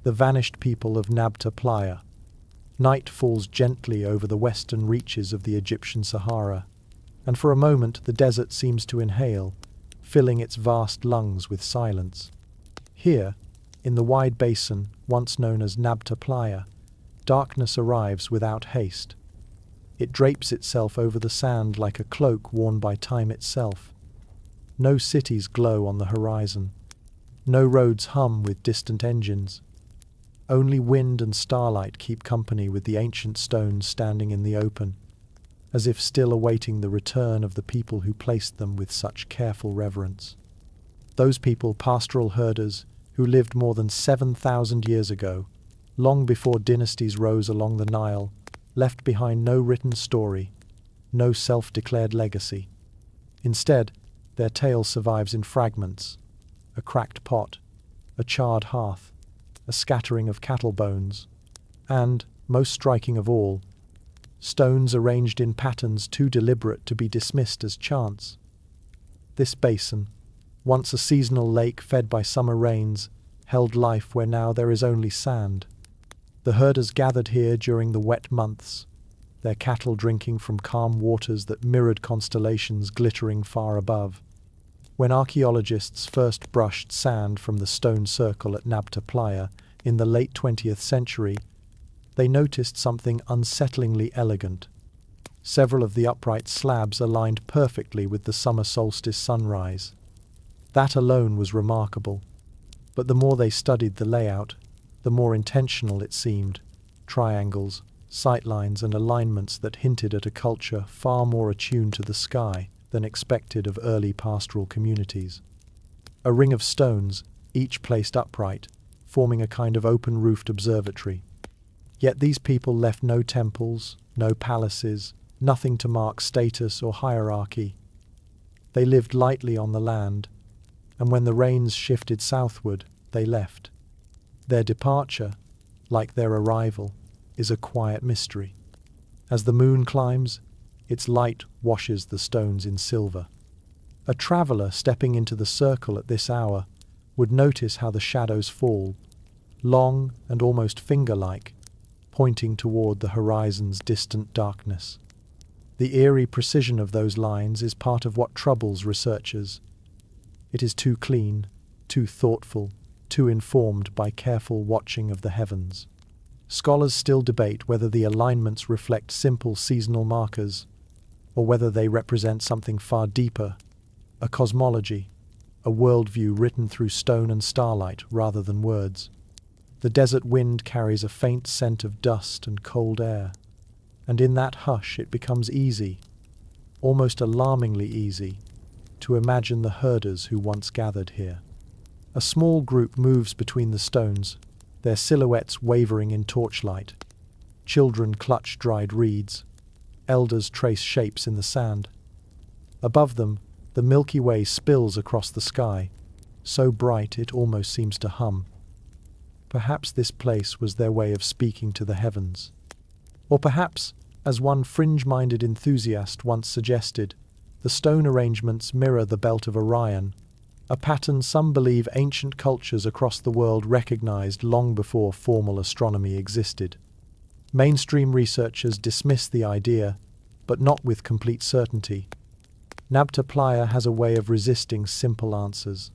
the vanished people of Nabta Playa. Night falls gently over the western reaches of the Egyptian Sahara, and for a moment the desert seems to inhale, filling its vast lungs with silence. Here, in the wide basin once known as Nabta Playa, darkness arrives without haste. It drapes itself over the sand like a cloak worn by time itself. No cities glow on the horizon. No roads hum with distant engines. Only wind and starlight keep company with the ancient stones standing in the open, as if still awaiting the return of the people who placed them with such careful reverence. Those people, pastoral herders, who lived more than 7,000 years ago, long before dynasties rose along the Nile, left behind no written story, no self-declared legacy. Instead, their tale survives in fragments: a cracked pot, a charred hearth, a scattering of cattle bones, and, most striking of all, stones arranged in patterns too deliberate to be dismissed as chance. This basin, once a seasonal lake fed by summer rains, held life where now there is only sand. The herders gathered here during the wet months, their cattle drinking from calm waters that mirrored constellations glittering far above. When archaeologists first brushed sand from the stone circle at Nabta Playa in the late 20th century, they noticed something unsettlingly elegant. Several of the upright slabs aligned perfectly with the summer solstice sunrise. That alone was remarkable, but the more they studied the layout, the more intentional it seemed: triangles, sightlines, and alignments that hinted at a culture far more attuned to the sky than expected of early pastoral communities. A ring of stones, each placed upright, forming a kind of open-roofed observatory. Yet these people left no temples, no palaces, nothing to mark status or hierarchy. They lived lightly on the land, and when the rains shifted southward, they left. Their departure, like their arrival, is a quiet mystery. As the moon climbs, its light washes the stones in silver. A traveller stepping into the circle at this hour would notice how the shadows fall, long and almost finger-like, pointing toward the horizon's distant darkness. The eerie precision of those lines is part of what troubles researchers. It is too clean, too thoughtful, too informed by careful watching of the heavens. Scholars still debate whether the alignments reflect simple seasonal markers, or whether they represent something far deeper, a cosmology, a worldview written through stone and starlight rather than words. The desert wind carries a faint scent of dust and cold air, and in that hush it becomes easy, almost alarmingly easy, to imagine the herders who once gathered here. A small group moves between the stones, their silhouettes wavering in torchlight. Children clutch dried reeds. Elders trace shapes in the sand. Above them, the Milky Way spills across the sky, so bright it almost seems to hum. Perhaps this place was their way of speaking to the heavens. Or perhaps, as one fringe-minded enthusiast once suggested, the stone arrangements mirror the belt of Orion, a pattern some believe ancient cultures across the world recognized long before formal astronomy existed. Mainstream researchers dismiss the idea, but not with complete certainty. Nabta Playa has a way of resisting simple answers.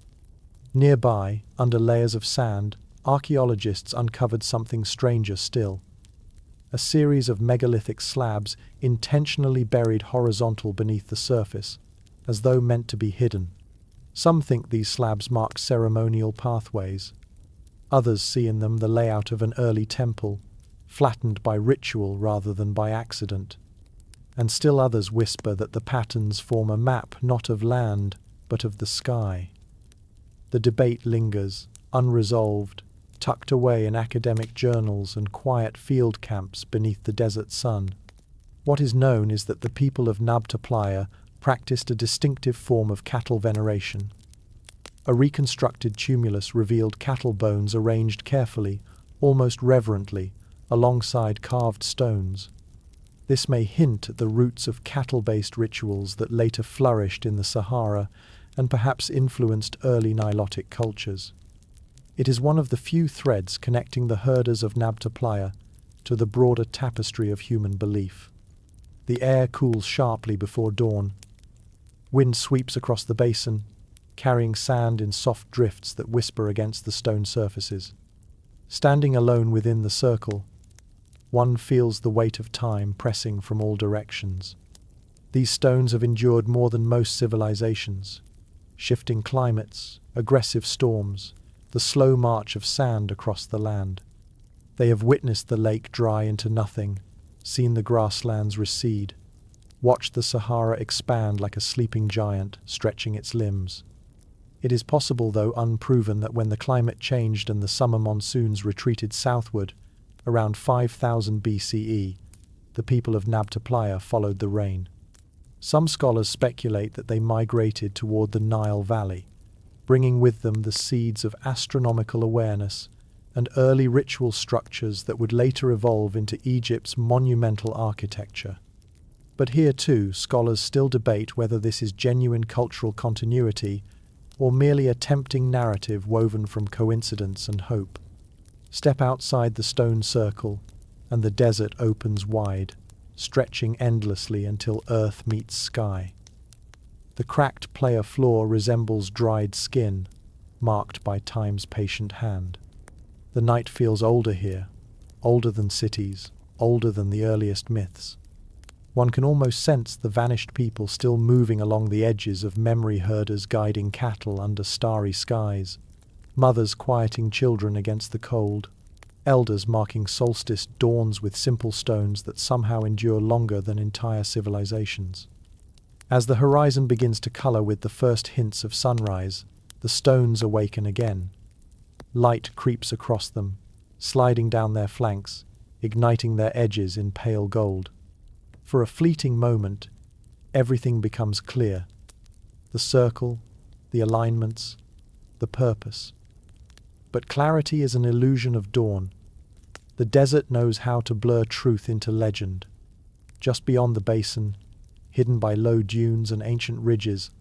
Nearby, under layers of sand, archaeologists uncovered something stranger still. A series of megalithic slabs intentionally buried horizontal beneath the surface, as though meant to be hidden. Some think these slabs mark ceremonial pathways. Others see in them the layout of an early temple, flattened by ritual rather than by accident. And still others whisper that the patterns form a map not of land, but of the sky. The debate lingers, unresolved, tucked away in academic journals and quiet field camps beneath the desert sun. What is known is that the people of Nabta Playa practiced a distinctive form of cattle veneration. A reconstructed tumulus revealed cattle bones arranged carefully, almost reverently, alongside carved stones. This may hint at the roots of cattle-based rituals that later flourished in the Sahara and perhaps influenced early Nilotic cultures. It is one of the few threads connecting the herders of Nabta Playa to the broader tapestry of human belief. The air cools sharply before dawn. Wind sweeps across the basin, carrying sand in soft drifts that whisper against the stone surfaces. Standing alone within the circle, one feels the weight of time pressing from all directions. These stones have endured more than most civilizations. Shifting climates, aggressive storms, the slow march of sand across the land. They have witnessed the lake dry into nothing, seen the grasslands recede, watched the Sahara expand like a sleeping giant, stretching its limbs. It is possible, though unproven, that when the climate changed and the summer monsoons retreated southward, around 5000 BCE, the people of Nabta Playa followed the rain. Some scholars speculate that they migrated toward the Nile Valley, bringing with them the seeds of astronomical awareness and early ritual structures that would later evolve into Egypt's monumental architecture. But here too, scholars still debate whether this is genuine cultural continuity or merely a tempting narrative woven from coincidence and hope. Step outside the stone circle, and the desert opens wide, stretching endlessly until earth meets sky. The cracked Playa floor resembles dried skin, marked by time's patient hand. The night feels older here, older than cities, older than the earliest myths. One can almost sense the vanished people still moving along the edges of memory herders guiding cattle under starry skies, mothers quieting children against the cold, elders marking solstice dawns with simple stones that somehow endure longer than entire civilizations. As the horizon begins to color with the first hints of sunrise, the stones awaken again. Light creeps across them, sliding down their flanks, igniting their edges in pale gold. For a fleeting moment, everything becomes clear. The circle, the alignments, the purpose. But clarity is an illusion of dawn. The desert knows how to blur truth into legend. Just beyond the basin, hidden by low dunes and ancient ridges,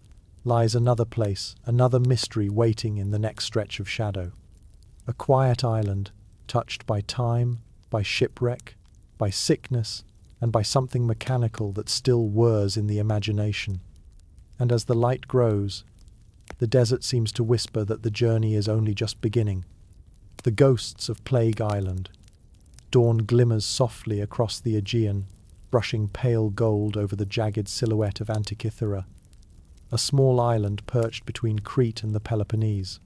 lies another place, another mystery waiting in the next stretch of shadow. A quiet island, touched by time, by shipwreck, by sickness, and by something mechanical that still whirs in the imagination. And as the light grows, the desert seems to whisper that the journey is only just beginning. The ghosts of Plague Island. Dawn glimmers softly across the Aegean, brushing pale gold over the jagged silhouette of Antikythera, a small island perched between Crete and the Peloponnese.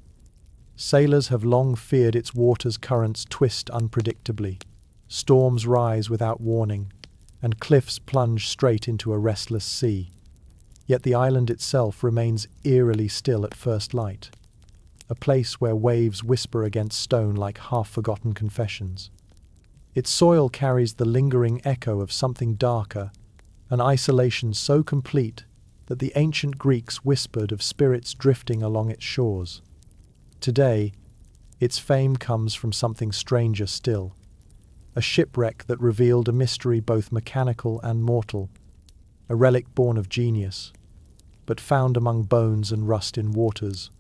Sailors have long feared its waters' currents twist unpredictably. Storms rise without warning, and cliffs plunge straight into a restless sea. Yet the island itself remains eerily still at first light, a place where waves whisper against stone like half-forgotten confessions. Its soil carries the lingering echo of something darker, an isolation so complete that the ancient Greeks whispered of spirits drifting along its shores. Today, its fame comes from something stranger still, a shipwreck that revealed a mystery both mechanical and mortal, a relic born of genius, but found among bones and rust in waters,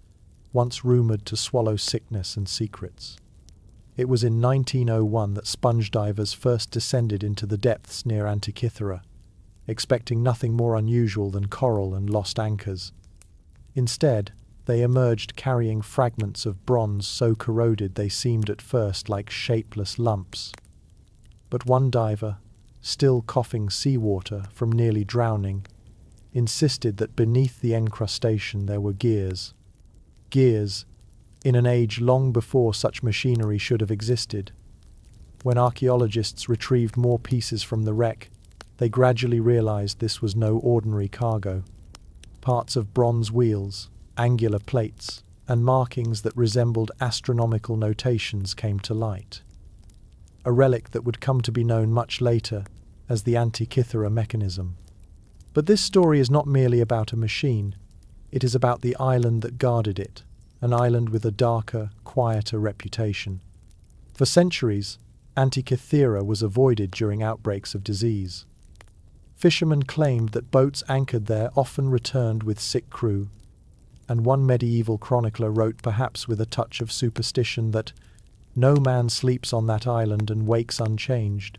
once rumoured to swallow sickness and secrets. It was in 1901 that sponge divers first descended into the depths near Antikythera, expecting nothing more unusual than coral and lost anchors. Instead, they emerged carrying fragments of bronze so corroded they seemed at first like shapeless lumps. But one diver, still coughing seawater from nearly drowning, insisted that beneath the encrustation there were gears. Gears, in an age long before such machinery should have existed. When archaeologists retrieved more pieces from the wreck, they gradually realized this was no ordinary cargo. Parts of bronze wheels, angular plates, and markings that resembled astronomical notations came to light. A relic that would come to be known much later as the Antikythera mechanism. But this story is not merely about a machine. It is about the island that guarded it, an island with a darker, quieter reputation. For centuries, Antikythera was avoided during outbreaks of disease. Fishermen claimed that boats anchored there often returned with sick crew, and one medieval chronicler wrote, perhaps with a touch of superstition, that no man sleeps on that island and wakes unchanged.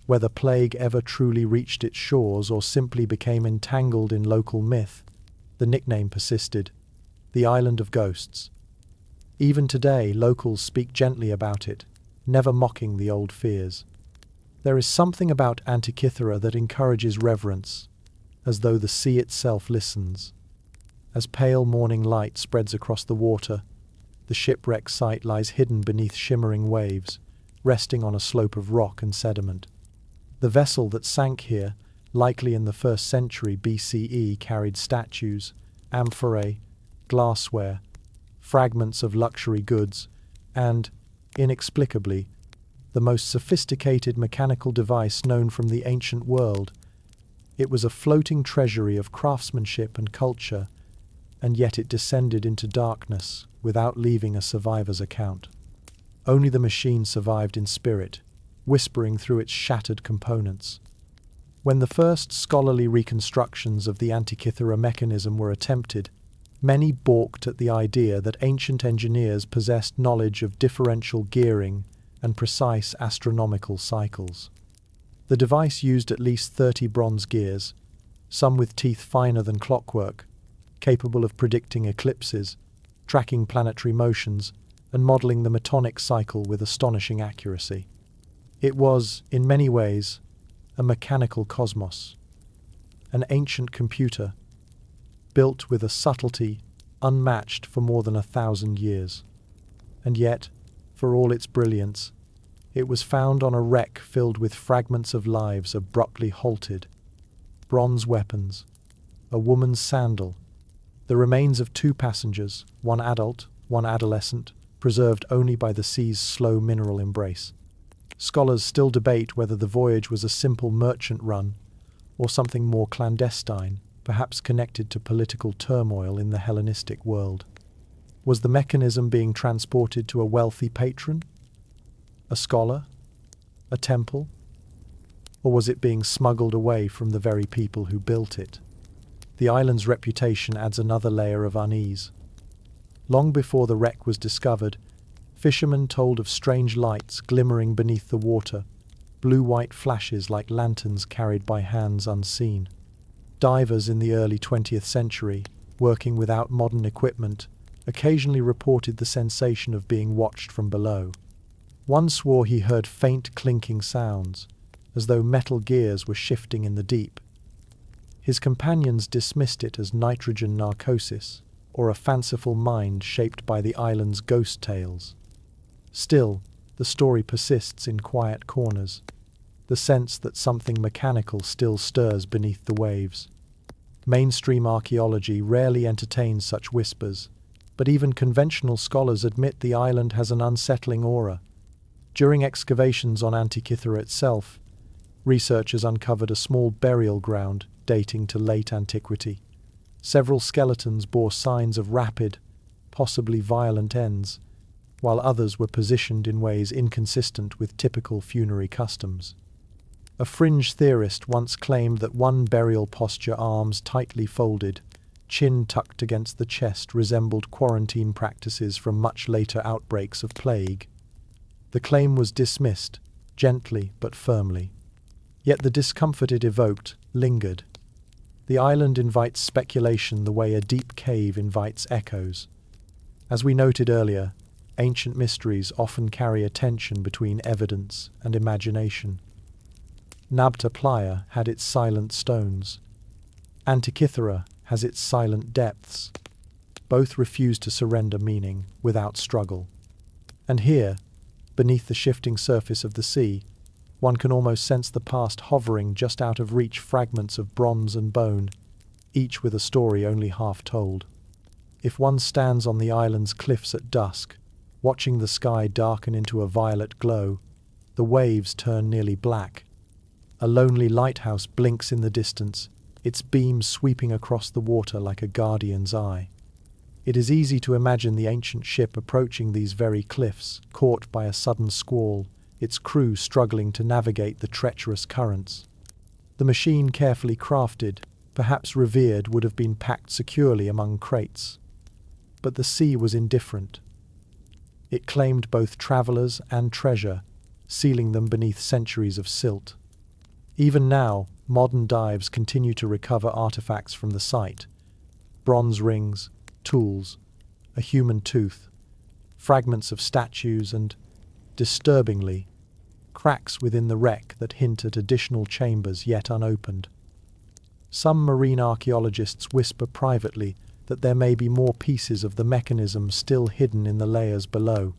Whether plague ever truly reached its shores or simply became entangled in local myth, the nickname persisted, the Island of Ghosts. Even today, locals speak gently about it, never mocking the old fears. There is something about Antikythera that encourages reverence, as though the sea itself listens. As pale morning light spreads across the water, the shipwreck site lies hidden beneath shimmering waves, resting on a slope of rock and sediment. The vessel that sank here, likely in the 1st century BCE, carried statues, amphorae, glassware, fragments of luxury goods, and, inexplicably, the most sophisticated mechanical device known from the ancient world. It was a floating treasury of craftsmanship and culture, and yet it descended into darkness without leaving a survivor's account. Only the machine survived in spirit, whispering through its shattered components. When the first scholarly reconstructions of the Antikythera mechanism were attempted, many balked at the idea that ancient engineers possessed knowledge of differential gearing and precise astronomical cycles. The device used at least 30 bronze gears, some with teeth finer than clockwork, capable of predicting eclipses, tracking planetary motions, and modeling the metonic cycle with astonishing accuracy. It was, in many ways, a mechanical cosmos, an ancient computer, built with a subtlety unmatched for more than 1,000 years. And yet, for all its brilliance, it was found on a wreck filled with fragments of lives abruptly halted, bronze weapons, a woman's sandal, the remains of 2 passengers, one adult, one adolescent, preserved only by the sea's slow mineral embrace. Scholars still debate whether the voyage was a simple merchant run or something more clandestine, perhaps connected to political turmoil in the Hellenistic world. Was the mechanism being transported to a wealthy patron? A scholar? A temple? Or was it being smuggled away from the very people who built it? The island's reputation adds another layer of unease. Long before the wreck was discovered, fishermen told of strange lights glimmering beneath the water, blue-white flashes like lanterns carried by hands unseen. Divers in the early 20th century, working without modern equipment, occasionally reported the sensation of being watched from below. One swore he heard faint clinking sounds, as though metal gears were shifting in the deep. His companions dismissed it as nitrogen narcosis, or a fanciful mind shaped by the island's ghost tales. Still, the story persists in quiet corners, the sense that something mechanical still stirs beneath the waves. Mainstream archaeology rarely entertains such whispers, but even conventional scholars admit the island has an unsettling aura. During excavations on Antikythera itself, researchers uncovered a small burial ground dating to late antiquity. Several skeletons bore signs of rapid, possibly violent ends, while others were positioned in ways inconsistent with typical funerary customs. A fringe theorist once claimed that one burial posture, arms tightly folded, chin tucked against the chest, resembled quarantine practices from much later outbreaks of plague. The claim was dismissed, gently but firmly. Yet the discomfort it evoked lingered. The island invites speculation the way a deep cave invites echoes. As we noted earlier, ancient mysteries often carry a tension between evidence and imagination. Nabta Playa had its silent stones. Antikythera has its silent depths. Both refuse to surrender meaning without struggle. And here, beneath the shifting surface of the sea, one can almost sense the past hovering just out of reach, fragments of bronze and bone, each with a story only half told. If one stands on the island's cliffs at dusk, watching the sky darken into a violet glow, the waves turn nearly black. A lonely lighthouse blinks in the distance, its beams sweeping across the water like a guardian's eye. It is easy to imagine the ancient ship approaching these very cliffs, caught by a sudden squall, its crew struggling to navigate the treacherous currents. The machine, carefully crafted, perhaps revered, would have been packed securely among crates, But the sea was indifferent. It claimed both travelers and treasure, sealing them beneath centuries of silt. Even now, modern dives continue to recover artifacts from the site: bronze rings, tools, a human tooth, fragments of statues and, disturbingly, cracks within the wreck that hint at additional chambers yet unopened. Some marine archaeologists whisper privately that there may be more pieces of the mechanism still hidden in the layers below.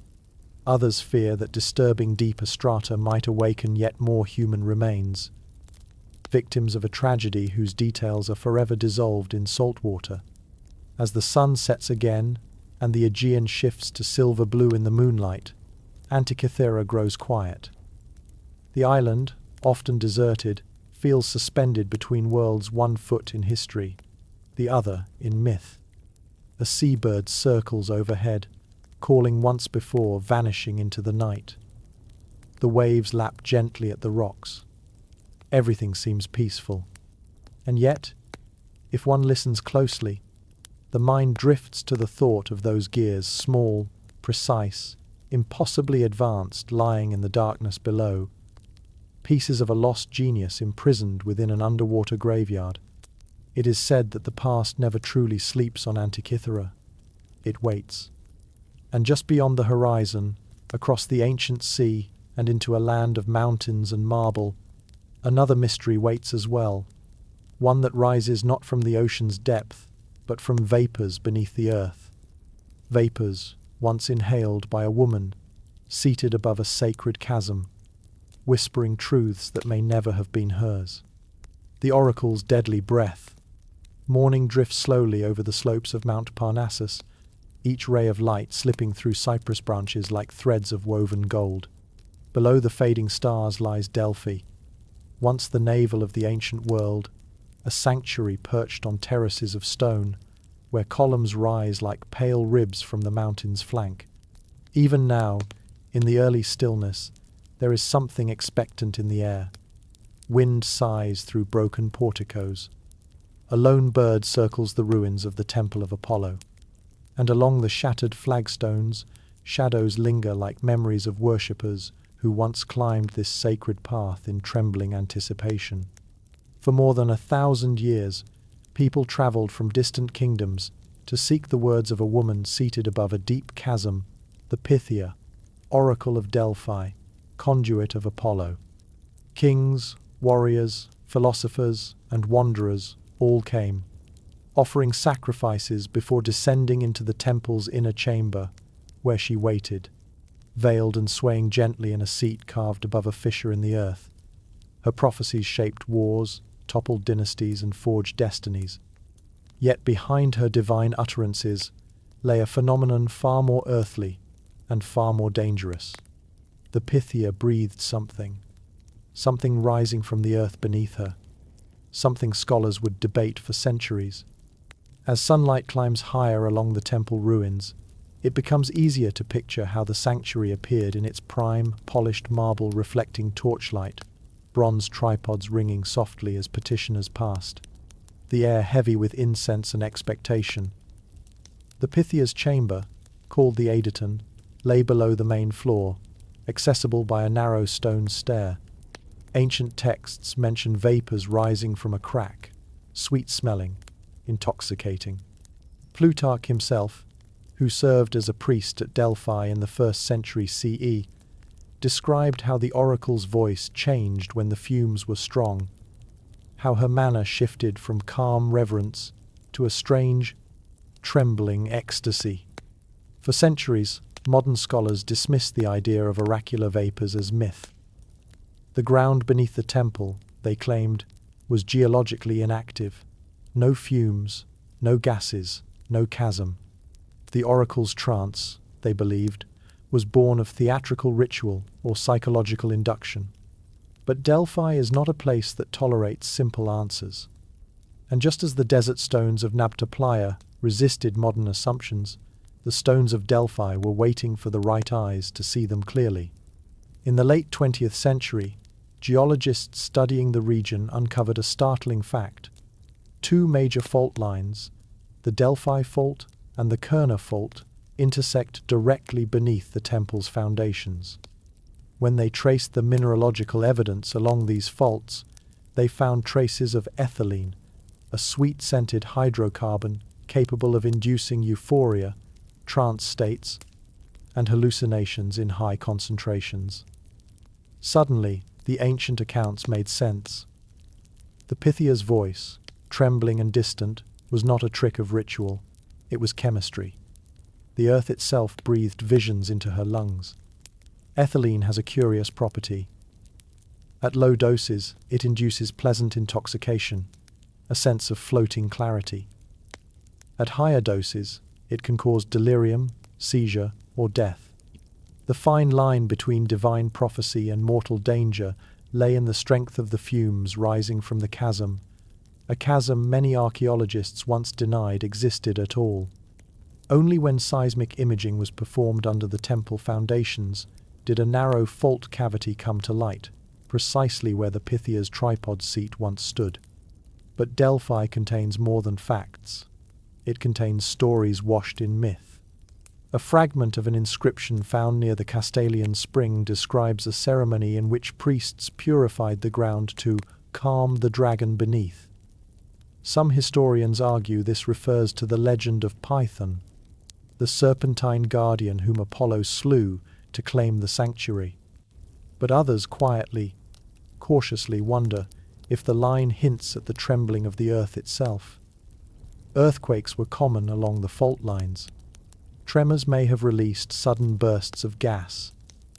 Others fear that disturbing deeper strata might awaken yet more human remains, victims of a tragedy whose details are forever dissolved in salt water. As the sun sets again, and the Aegean shifts to silver blue in the moonlight, Antikythera grows quiet. The island, often deserted, feels suspended between worlds, one foot in history, the other in myth. A seabird circles overhead, calling once before, vanishing into the night. The waves lap gently at the rocks. Everything seems peaceful. And yet, if one listens closely, the mind drifts to the thought of those gears, small, precise, impossibly advanced, lying in the darkness below, pieces of a lost genius imprisoned within an underwater graveyard. It is said that the past never truly sleeps on Antikythera. It waits. And just beyond the horizon, across the ancient sea and into a land of mountains and marble, another mystery waits as well, one that rises not from the ocean's depth, but from vapors beneath the earth. Vapors once inhaled by a woman, seated above a sacred chasm, whispering truths that may never have been hers. The oracle's deadly breath. Morning drifts slowly over the slopes of Mount Parnassus, each ray of light slipping through cypress branches like threads of woven gold. Below the fading stars lies Delphi, once the navel of the ancient world, a sanctuary perched on terraces of stone, where columns rise like pale ribs from the mountain's flank. Even now, in the early stillness, there is something expectant in the air. Wind sighs through broken porticos. A lone bird circles the ruins of the Temple of Apollo. And along the shattered flagstones, shadows linger like memories of worshippers who once climbed this sacred path in trembling anticipation. For more than 1,000 years, people traveled from distant kingdoms to seek the words of a woman seated above a deep chasm, the Pythia, Oracle of Delphi, conduit of Apollo. Kings, warriors, philosophers, and wanderers all came, offering sacrifices before descending into the temple's inner chamber, where she waited, veiled and swaying gently in a seat carved above a fissure in the earth. Her prophecies shaped wars, toppled dynasties, and forged destinies. Yet behind her divine utterances lay a phenomenon far more earthly and far more dangerous. The Pythia breathed something rising from the earth beneath her, something scholars would debate for centuries. As sunlight climbs higher along the temple ruins, it becomes easier to picture how the sanctuary appeared in its prime, polished marble reflecting torchlight, bronze tripods ringing softly as petitioners passed, the air heavy with incense and expectation. The Pythia's chamber, called the Adyton, lay below the main floor, accessible by a narrow stone stair. Ancient texts mention vapors rising from a crack, sweet-smelling, intoxicating. Plutarch himself, who served as a priest at Delphi in the 1st century CE, described how the oracle's voice changed when the fumes were strong, how her manner shifted from calm reverence to a strange, trembling ecstasy. For centuries, modern scholars dismissed the idea of oracular vapors as myth. The ground beneath the temple, they claimed, was geologically inactive. No fumes, no gases, no chasm. The oracle's trance, they believed, was born of theatrical ritual or psychological induction. But Delphi is not a place that tolerates simple answers. And just as the desert stones of Nabta Playa resisted modern assumptions, the stones of Delphi were waiting for the right eyes to see them clearly. In the late 20th century, geologists studying the region uncovered a startling fact. 2 major fault lines, the Delphi Fault and the Kerner Fault intersect directly beneath the temple's foundations. When they traced the mineralogical evidence along these faults, they found traces of ethylene, a sweet-scented hydrocarbon capable of inducing euphoria, trance states, and hallucinations in high concentrations. Suddenly, the ancient accounts made sense. The Pythia's voice, trembling and distant, was not a trick of ritual. It was chemistry. The earth itself breathed visions into her lungs. Ethylene has a curious property. At low doses, it induces pleasant intoxication, a sense of floating clarity. At higher doses, it can cause delirium, seizure, or death. The fine line between divine prophecy and mortal danger lay in the strength of the fumes rising from the chasm, a chasm many archaeologists once denied existed at all. Only when seismic imaging was performed under the temple foundations did a narrow fault cavity come to light, precisely where the Pythia's tripod seat once stood. But Delphi contains more than facts. It contains stories washed in myth. A fragment of an inscription found near the Castalian spring describes a ceremony in which priests purified the ground to calm the dragon beneath. Some historians argue this refers to the legend of Python, the serpentine guardian whom Apollo slew to claim the sanctuary. But others quietly, cautiously wonder if the line hints at the trembling of the earth itself. Earthquakes were common along the fault lines. Tremors may have released sudden bursts of gas,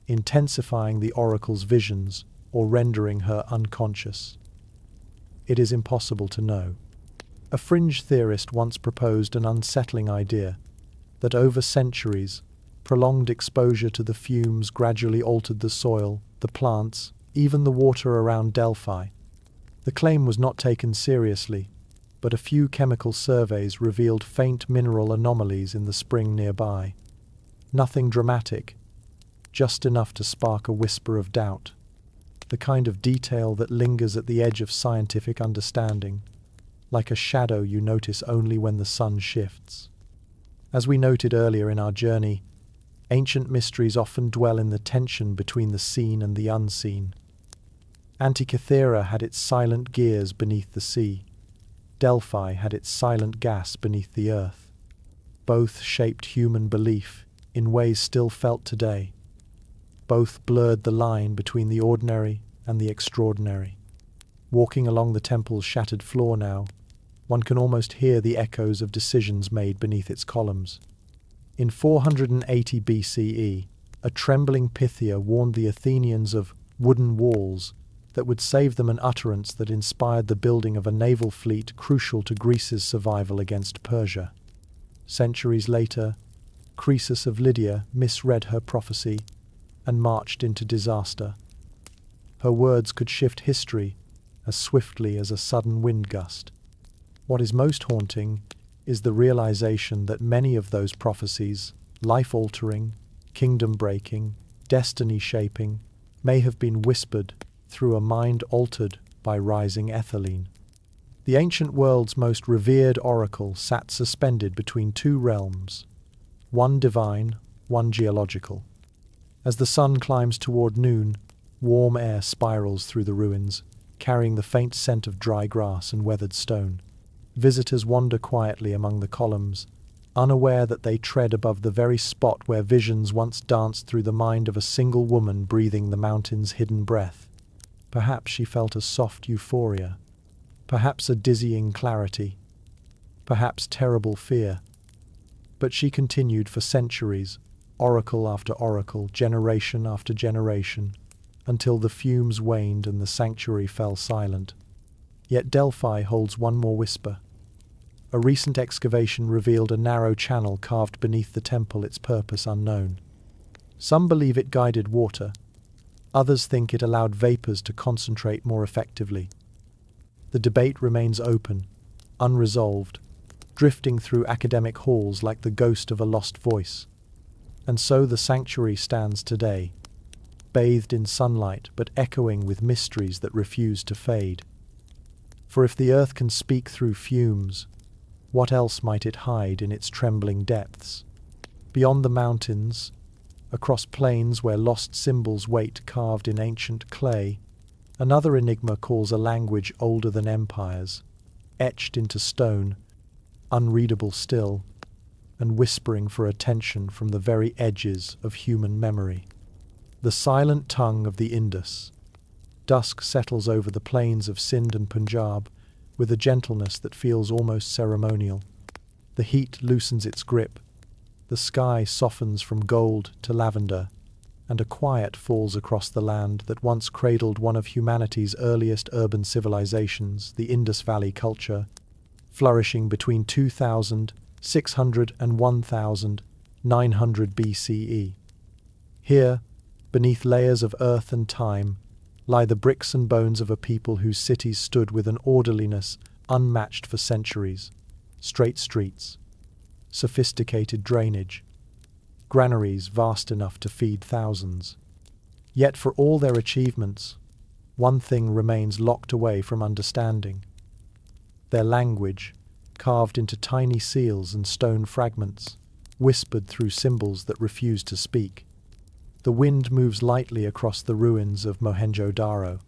intensifying the oracle's visions or rendering her unconscious. It is impossible to know. A fringe theorist once proposed an unsettling idea that over centuries, prolonged exposure to the fumes gradually altered the soil, the plants, even the water around Delphi. The claim was not taken seriously, but a few chemical surveys revealed faint mineral anomalies in the spring nearby. Nothing dramatic, just enough to spark a whisper of doubt, the kind of detail that lingers at the edge of scientific understanding, like a shadow you notice only when the sun shifts. As we noted earlier in our journey, ancient mysteries often dwell in the tension between the seen and the unseen. Antikythera had its silent gears beneath the sea. Delphi had its silent gas beneath the earth. Both shaped human belief in ways still felt today. Both blurred the line between the ordinary and the extraordinary. Walking along the temple's shattered floor now, one can almost hear the echoes of decisions made beneath its columns. In 480 BCE, a trembling Pythia warned the Athenians of wooden walls that would save them, an utterance that inspired the building of a naval fleet crucial to Greece's survival against Persia. Centuries later, Croesus of Lydia misread her prophecy and marched into disaster. Her words could shift history as swiftly as a sudden wind gust. What is most haunting is the realization that many of those prophecies, life-altering, kingdom-breaking, destiny-shaping, may have been whispered through a mind altered by rising ethylene. The ancient world's most revered oracle sat suspended between two realms, one divine, one geological. As the sun climbs toward noon, warm air spirals through the ruins, carrying the faint scent of dry grass and weathered stone. Visitors wander quietly among the columns, unaware that they tread above the very spot where visions once danced through the mind of a single woman breathing the mountain's hidden breath. Perhaps she felt a soft euphoria, perhaps a dizzying clarity, perhaps terrible fear. But she continued for centuries, oracle after oracle, generation after generation, until the fumes waned and the sanctuary fell silent. Yet Delphi holds one more whisper. A recent excavation revealed a narrow channel carved beneath the temple, its purpose unknown. Some believe it guided water. Others think it allowed vapors to concentrate more effectively. The debate remains open, unresolved, drifting through academic halls like the ghost of a lost voice. And so the sanctuary stands today, bathed in sunlight but echoing with mysteries that refuse to fade. For if the earth can speak through fumes, What else might it hide in its trembling depths? Beyond the mountains, across plains where lost symbols wait carved in ancient clay, another enigma calls a language older than empires, etched into stone, unreadable still, and whispering for attention from the very edges of human memory. The silent tongue of the Indus. Dusk settles over the plains of Sindh and Punjab with a gentleness that feels almost ceremonial. The heat loosens its grip, the sky softens from gold to lavender, and a quiet falls across the land that once cradled one of humanity's earliest urban civilizations, the Indus Valley culture, flourishing between 2600 and 1900 BCE. Here, beneath layers of earth and time, lie the bricks and bones of a people whose cities stood with an orderliness unmatched for centuries. Straight streets, sophisticated drainage, granaries vast enough to feed thousands. Yet for all their achievements, one thing remains locked away from understanding. Their language, carved into tiny seals and stone fragments, whispered through symbols that refuse to speak. The wind moves lightly across the ruins of Mohenjo-Daro.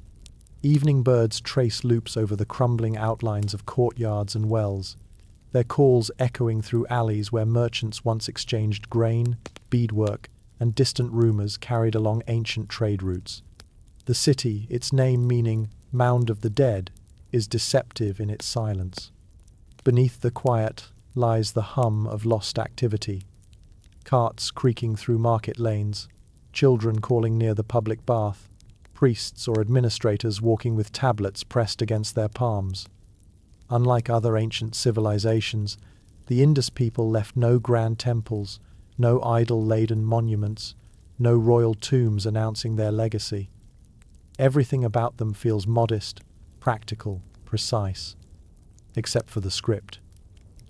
Evening birds trace loops over the crumbling outlines of courtyards and wells, their calls echoing through alleys where merchants once exchanged grain, beadwork, and distant rumors carried along ancient trade routes. The city, its name meaning Mound of the Dead, is deceptive in its silence. Beneath the quiet lies the hum of lost activity. Carts creaking through market lanes, children calling near the public bath, priests or administrators walking with tablets pressed against their palms. Unlike other ancient civilizations, the Indus people left no grand temples, no idol-laden monuments, no royal tombs announcing their legacy. Everything about them feels modest, practical, precise, except for the script.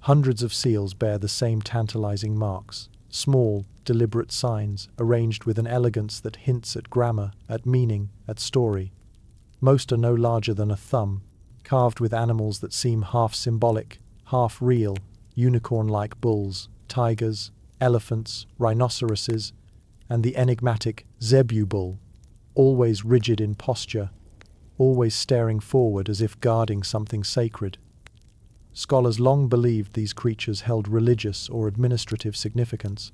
Hundreds of seals bear the same tantalizing marks, small, deliberate signs arranged with an elegance that hints at grammar, at meaning, at story. Most are no larger than a thumb, carved with animals that seem half symbolic, half real, unicorn-like bulls, tigers, elephants, rhinoceroses, and the enigmatic zebu bull, always rigid in posture, always staring forward as if guarding something sacred. Scholars long believed these creatures held religious or administrative significance,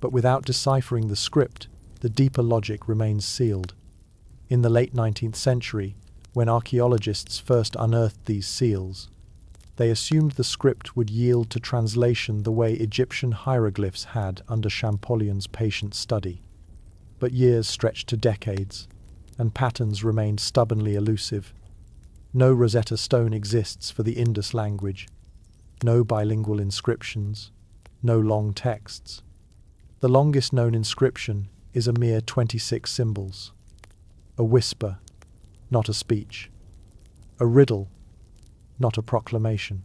but without deciphering the script, the deeper logic remains sealed. In the late 19th century, when archaeologists first unearthed these seals, they assumed the script would yield to translation the way Egyptian hieroglyphs had under Champollion's patient study. But years stretched to decades, and patterns remained stubbornly elusive. No Rosetta Stone exists for the Indus language, no bilingual inscriptions, no long texts. The longest known inscription is a mere 26 symbols. A whisper, not a speech. A riddle, not a proclamation.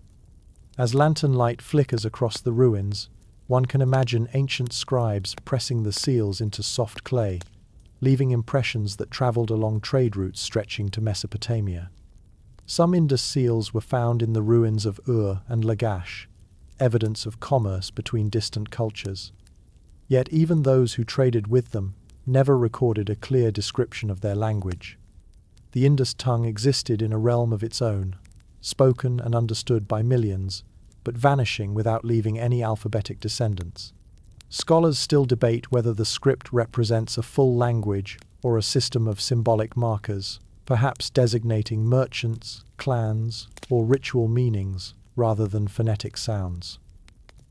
As lantern light flickers across the ruins, one can imagine ancient scribes pressing the seals into soft clay, leaving impressions that traveled along trade routes stretching to Mesopotamia. Some Indus seals were found in the ruins of Ur and Lagash, evidence of commerce between distant cultures. Yet even those who traded with them never recorded a clear description of their language. The Indus tongue existed in a realm of its own, spoken and understood by millions, but vanishing without leaving any alphabetic descendants. Scholars still debate whether the script represents a full language or a system of symbolic markers, perhaps designating merchants, clans, or ritual meanings rather than phonetic sounds.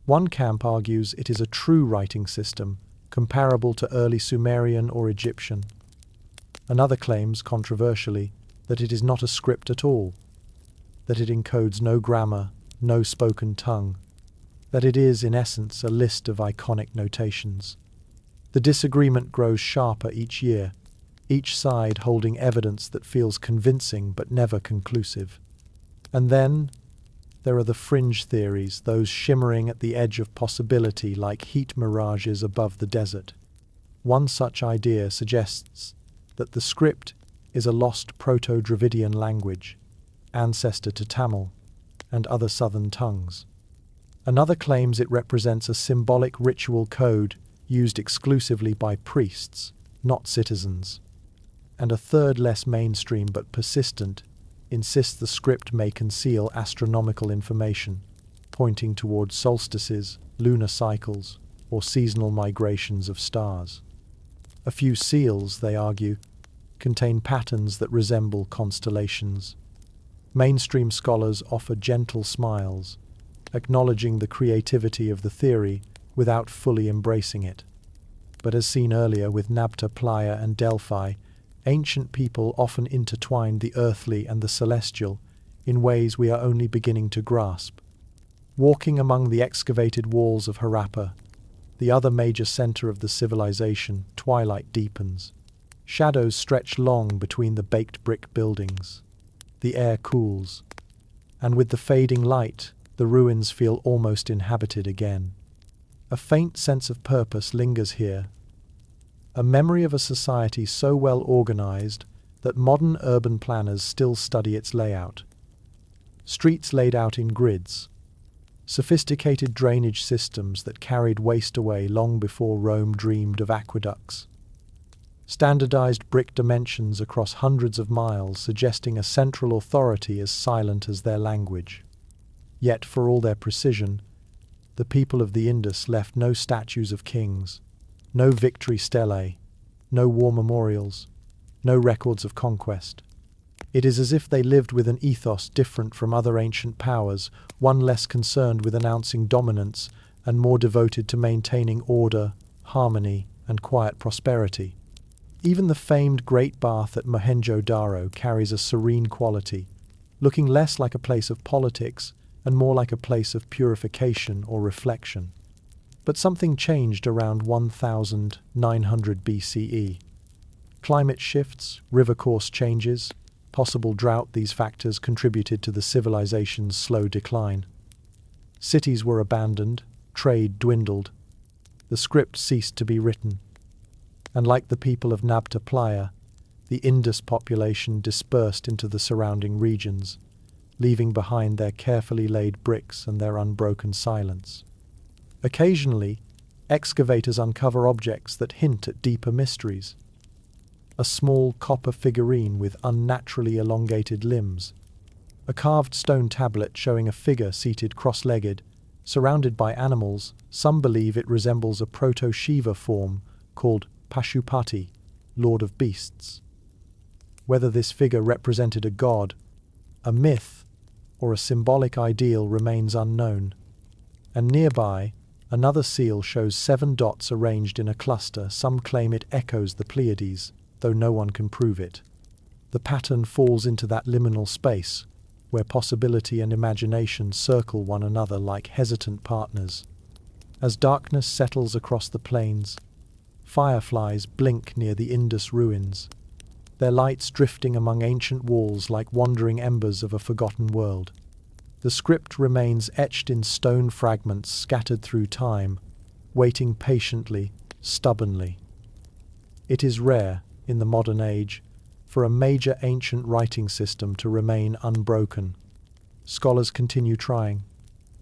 One camp argues it is a true writing system, comparable to early Sumerian or Egyptian. Another claims, controversially, that it is not a script at all, that it encodes no grammar, no spoken tongue, that it is, in essence, a list of iconic notations. The disagreement grows sharper each year, each side holding evidence that feels convincing but never conclusive. And then there are the fringe theories, those shimmering at the edge of possibility like heat mirages above the desert. One such idea suggests that the script is a lost Proto-Dravidian language, ancestor to Tamil and other southern tongues. Another claims it represents a symbolic ritual code used exclusively by priests, not citizens. And a third, less mainstream but persistent, insists the script may conceal astronomical information, pointing towards solstices, lunar cycles, or seasonal migrations of stars. A few seals, they argue, contain patterns that resemble constellations. Mainstream scholars offer gentle smiles, acknowledging the creativity of the theory without fully embracing it. But as seen earlier with Nabta, Playa, and Delphi, ancient people often intertwined the earthly and the celestial in ways we are only beginning to grasp. Walking among the excavated walls of Harappa, the other major center of the civilization, twilight deepens. Shadows stretch long between the baked brick buildings. The air cools, and with the fading light, the ruins feel almost inhabited again. A faint sense of purpose lingers here, a memory of a society so well organized that modern urban planners still study its layout. Streets laid out in grids, sophisticated drainage systems that carried waste away long before Rome dreamed of aqueducts. Standardized brick dimensions across hundreds of miles suggesting a central authority as silent as their language. Yet, for all their precision, the people of the Indus left no statues of kings, no victory stelae, no war memorials, no records of conquest. It is as if they lived with an ethos different from other ancient powers, one less concerned with announcing dominance and more devoted to maintaining order, harmony, and quiet prosperity. Even the famed Great Bath at Mohenjo-Daro carries a serene quality, looking less like a place of politics and more like a place of purification or reflection. But something changed around 1900 BCE. Climate shifts, river course changes, possible drought, these factors contributed to the civilization's slow decline. Cities were abandoned, trade dwindled, the script ceased to be written. And like the people of Nabta, Playa, the Indus population dispersed into the surrounding regions, leaving behind their carefully laid bricks and their unbroken silence. Occasionally, excavators uncover objects that hint at deeper mysteries. A small copper figurine with unnaturally elongated limbs, a carved stone tablet showing a figure seated cross-legged, surrounded by animals. Some believe it resembles a proto-Shiva form called Pashupati, Lord of Beasts. Whether this figure represented a god, a myth, or a symbolic ideal remains unknown. And nearby, another seal shows 7 dots arranged in a cluster. Some claim it echoes the Pleiades, though no one can prove it. The pattern falls into that liminal space, where possibility and imagination circle one another like hesitant partners. As darkness settles across the plains, fireflies blink near the Indus ruins, their lights drifting among ancient walls like wandering embers of a forgotten world. The script remains etched in stone fragments scattered through time, waiting patiently, stubbornly. It is rare, in the modern age, for a major ancient writing system to remain unbroken. Scholars continue trying.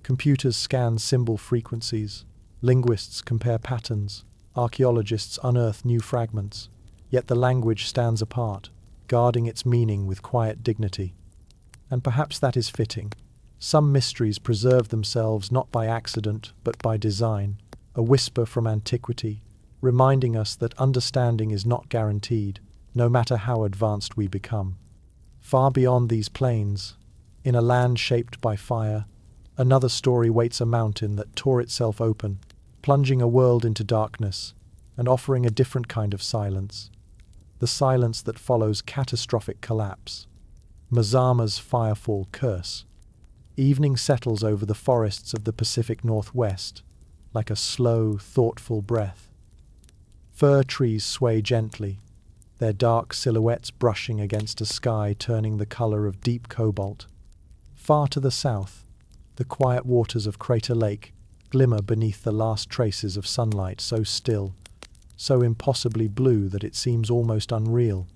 Computers scan symbol frequencies, linguists compare patterns, archaeologists unearth new fragments, yet the language stands apart, guarding its meaning with quiet dignity. And perhaps that is fitting. Some mysteries preserve themselves not by accident, but by design, a whisper from antiquity, reminding us that understanding is not guaranteed, no matter how advanced we become. Far beyond these plains, in a land shaped by fire, another story waits, a mountain that tore itself open, plunging a world into darkness and offering a different kind of silence, the silence that follows catastrophic collapse. Mazama's firefall curse. Evening settles over the forests of the Pacific Northwest, like a slow, thoughtful breath. Fir trees sway gently, their dark silhouettes brushing against a sky turning the color of deep cobalt. Far to the south, the quiet waters of Crater Lake glimmer beneath the last traces of sunlight, so still, so impossibly blue that it seems almost unreal.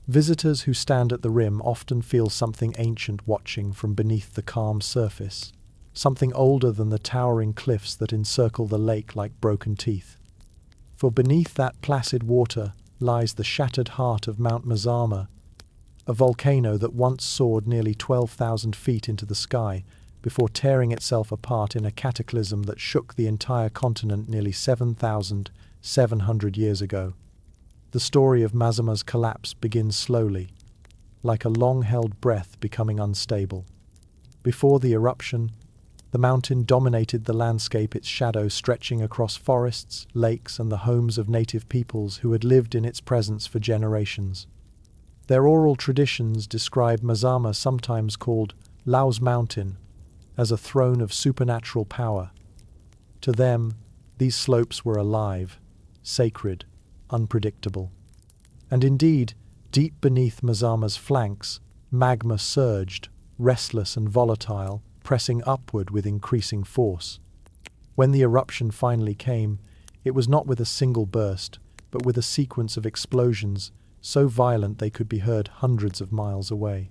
Visitors who stand at the rim often feel something ancient watching from beneath the calm surface, something older than the towering cliffs that encircle the lake like broken teeth. For beneath that placid water lies the shattered heart of Mount Mazama, a volcano that once soared nearly 12,000 feet into the sky before tearing itself apart in a cataclysm that shook the entire continent nearly 7,700 years ago. The story of Mazama's collapse begins slowly, like a long-held breath becoming unstable. Before the eruption, the mountain dominated the landscape, its shadow stretching across forests, lakes, and the homes of native peoples who had lived in its presence for generations. Their oral traditions describe Mazama, sometimes called Lao's Mountain, as a throne of supernatural power. To them, these slopes were alive, sacred, unpredictable. And indeed, deep beneath Mazama's flanks, magma surged, restless and volatile, pressing upward with increasing force. When the eruption finally came, it was not with a single burst, but with a sequence of explosions so violent they could be heard hundreds of miles away.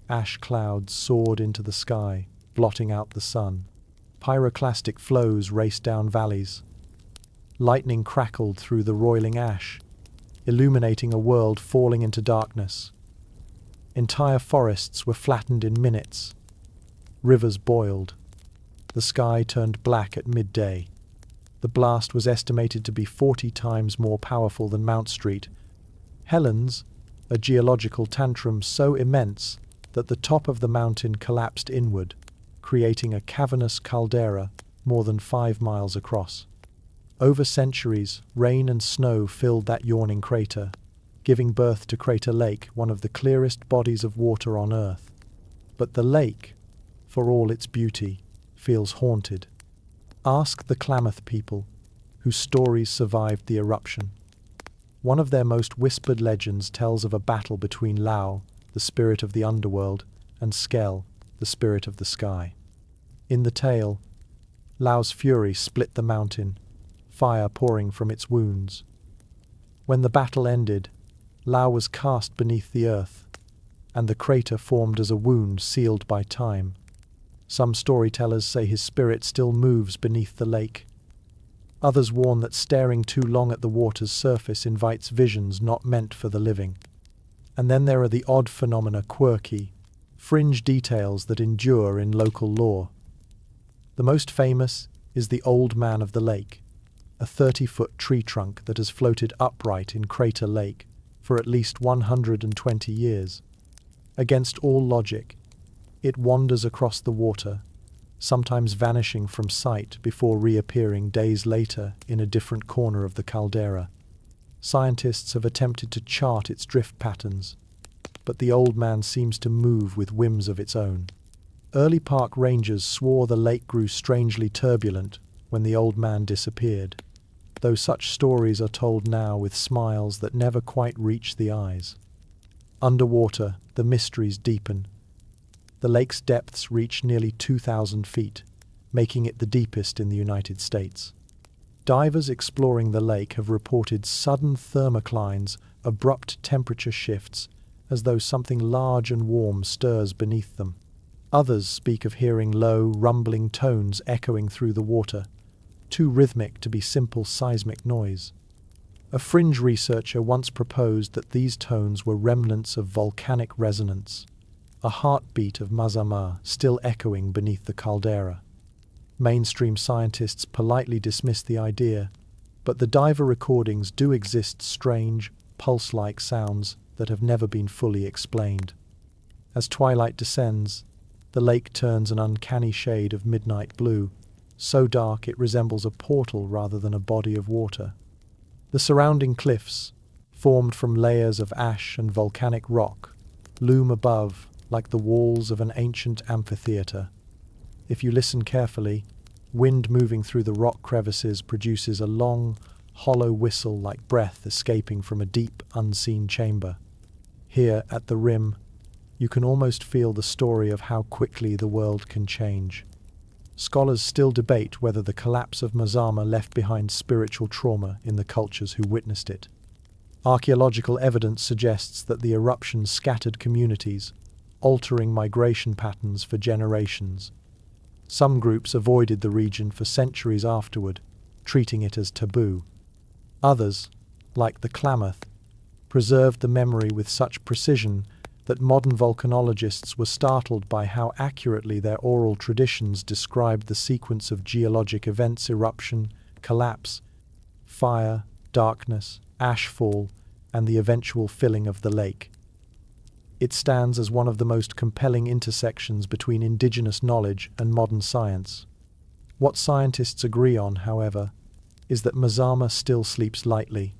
Ash clouds soared into the sky, blotting out the sun. Pyroclastic flows raced down valleys. Lightning crackled through the roiling ash, illuminating a world falling into darkness. Entire forests were flattened in minutes. Rivers boiled. The sky turned black at midday. The blast was estimated to be 40 times more powerful than Mount Street. Helen's, a geological tantrum so immense that the top of the mountain collapsed inward, creating a cavernous caldera more than 5 miles across. Over centuries, rain and snow filled that yawning crater, giving birth to Crater Lake, one of the clearest bodies of water on Earth. But the lake, for all its beauty, feels haunted. Ask the Klamath people, whose stories survived the eruption. One of their most whispered legends tells of a battle between Lao, the spirit of the underworld, and Skell, the spirit of the sky. In the tale, Lao's fury split the mountain, fire pouring from its wounds. When the battle ended, Lao was cast beneath the earth, and the crater formed as a wound sealed by time. Some storytellers say his spirit still moves beneath the lake. Others warn that staring too long at the water's surface invites visions not meant for the living. And then there are the odd phenomena, quirky, fringe details that endure in local lore. The most famous is the Old Man of the Lake, a 30-foot tree trunk that has floated upright in Crater Lake for at least 120 years. Against all logic, it wanders across the water, sometimes vanishing from sight before reappearing days later in a different corner of the caldera. Scientists have attempted to chart its drift patterns, but the Old Man seems to move with whims of its own. Early park rangers swore the lake grew strangely turbulent when the Old Man disappeared, though such stories are told now with smiles that never quite reach the eyes. Underwater, the mysteries deepen. The lake's depths reach nearly 2,000 feet, making it the deepest in the United States. Divers exploring the lake have reported sudden thermoclines, abrupt temperature shifts, as though something large and warm stirs beneath them. Others speak of hearing low, rumbling tones echoing through the water, too rhythmic to be simple seismic noise. A fringe researcher once proposed that these tones were remnants of volcanic resonance, a heartbeat of Mazama still echoing beneath the caldera. Mainstream scientists politely dismiss the idea, but the diver recordings do exist, strange, pulse-like sounds that have never been fully explained. As twilight descends, the lake turns an uncanny shade of midnight blue, so dark it resembles a portal rather than a body of water. The surrounding cliffs, formed from layers of ash and volcanic rock, loom above like the walls of an ancient amphitheater. If you listen carefully, wind moving through the rock crevices produces a long, hollow whistle like breath escaping from a deep, unseen chamber. Here, at the rim, you can almost feel the story of how quickly the world can change. Scholars still debate whether the collapse of Mazama left behind spiritual trauma in the cultures who witnessed it. Archaeological evidence suggests that the eruption scattered communities, altering migration patterns for generations. Some groups avoided the region for centuries afterward, treating it as taboo. Others, like the Klamath, preserved the memory with such precision that modern volcanologists were startled by how accurately their oral traditions described the sequence of geologic events: eruption, collapse, fire, darkness, ashfall, and the eventual filling of the lake. It stands as one of the most compelling intersections between indigenous knowledge and modern science. What scientists agree on, however, is that Mazama still sleeps lightly.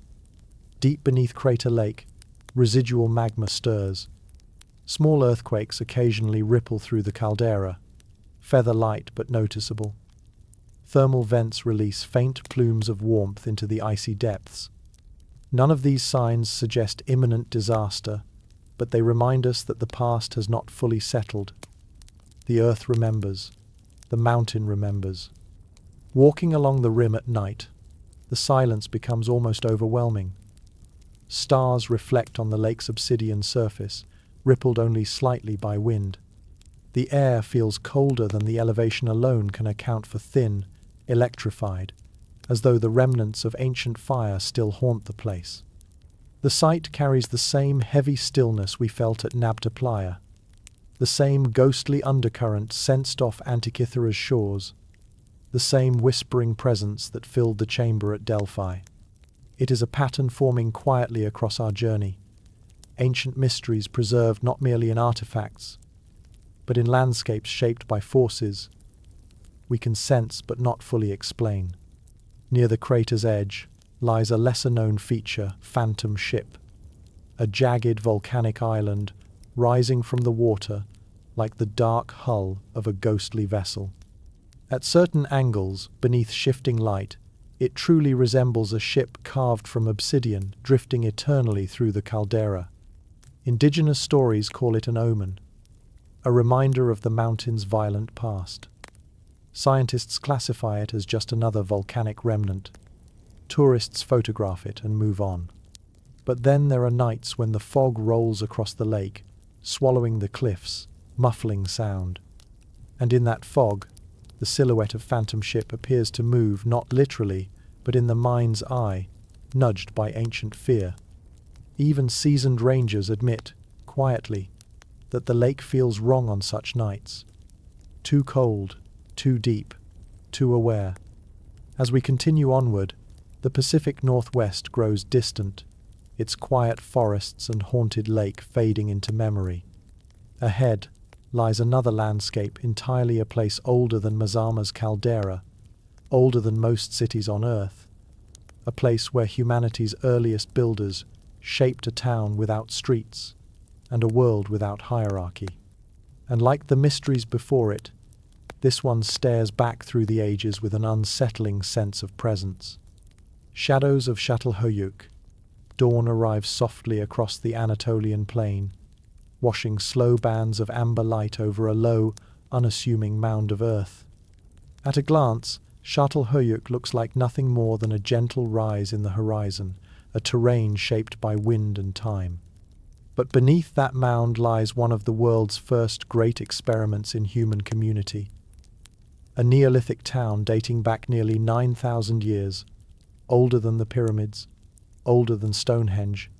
Deep beneath Crater Lake, residual magma stirs. Small earthquakes occasionally ripple through the caldera, feather light but noticeable. Thermal vents release faint plumes of warmth into the icy depths. None of these signs suggest imminent disaster, but they remind us that the past has not fully settled. The earth remembers. The mountain remembers. Walking along the rim at night, the silence becomes almost overwhelming. Stars reflect on the lake's obsidian surface, rippled only slightly by wind. The air feels colder than the elevation alone can account for, thin, electrified, as though the remnants of ancient fire still haunt the place. The site carries the same heavy stillness we felt at Nabta Playa, the same ghostly undercurrent sensed off Antikythera's shores, the same whispering presence that filled the chamber at Delphi. It is a pattern forming quietly across our journey, ancient mysteries preserved not merely in artifacts, but in landscapes shaped by forces we can sense but not fully explain. Near the crater's edge lies a lesser-known feature, Phantom Ship, a jagged volcanic island rising from the water like the dark hull of a ghostly vessel. At certain angles, beneath shifting light, it truly resembles a ship carved from obsidian, drifting eternally through the caldera. Indigenous stories call it an omen, a reminder of the mountain's violent past. Scientists classify it as just another volcanic remnant. Tourists photograph it and move on. But then there are nights when the fog rolls across the lake, swallowing the cliffs, muffling sound. And in that fog, the silhouette of Phantom Ship appears to move not literally, but in the mind's eye, nudged by ancient fear. Even seasoned rangers admit, quietly, that the lake feels wrong on such nights. Too cold, too deep, too aware. As we continue onward, the Pacific Northwest grows distant, its quiet forests and haunted lake fading into memory. Ahead lies another landscape, entirely a place older than Mazama's caldera, older than most cities on Earth, a place where humanity's earliest builders shaped a town without streets and a world without hierarchy. And like the mysteries before it, this one stares back through the ages with an unsettling sense of presence. Shadows of Çatalhöyük. Dawn arrives softly across the Anatolian plain, washing slow bands of amber light over a low, unassuming mound of earth. At a glance, Çatalhöyük looks like nothing more than a gentle rise in the horizon, a terrain shaped by wind and time. But beneath that mound lies one of the world's first great experiments in human community. A Neolithic town dating back nearly 9,000 years, older than the pyramids, older than Stonehenge,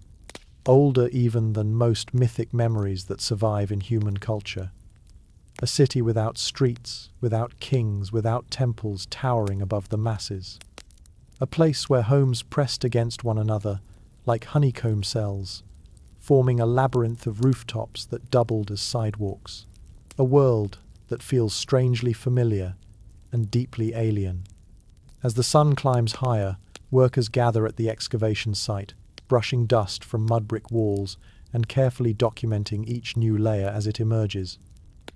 older even than most mythic memories that survive in human culture. A city without streets, without kings, without temples towering above the masses. A place where homes pressed against one another like honeycomb cells, forming a labyrinth of rooftops that doubled as sidewalks. A world that feels strangely familiar and deeply alien. As the sun climbs higher, workers gather at the excavation site, brushing dust from mud brick walls and carefully documenting each new layer as it emerges.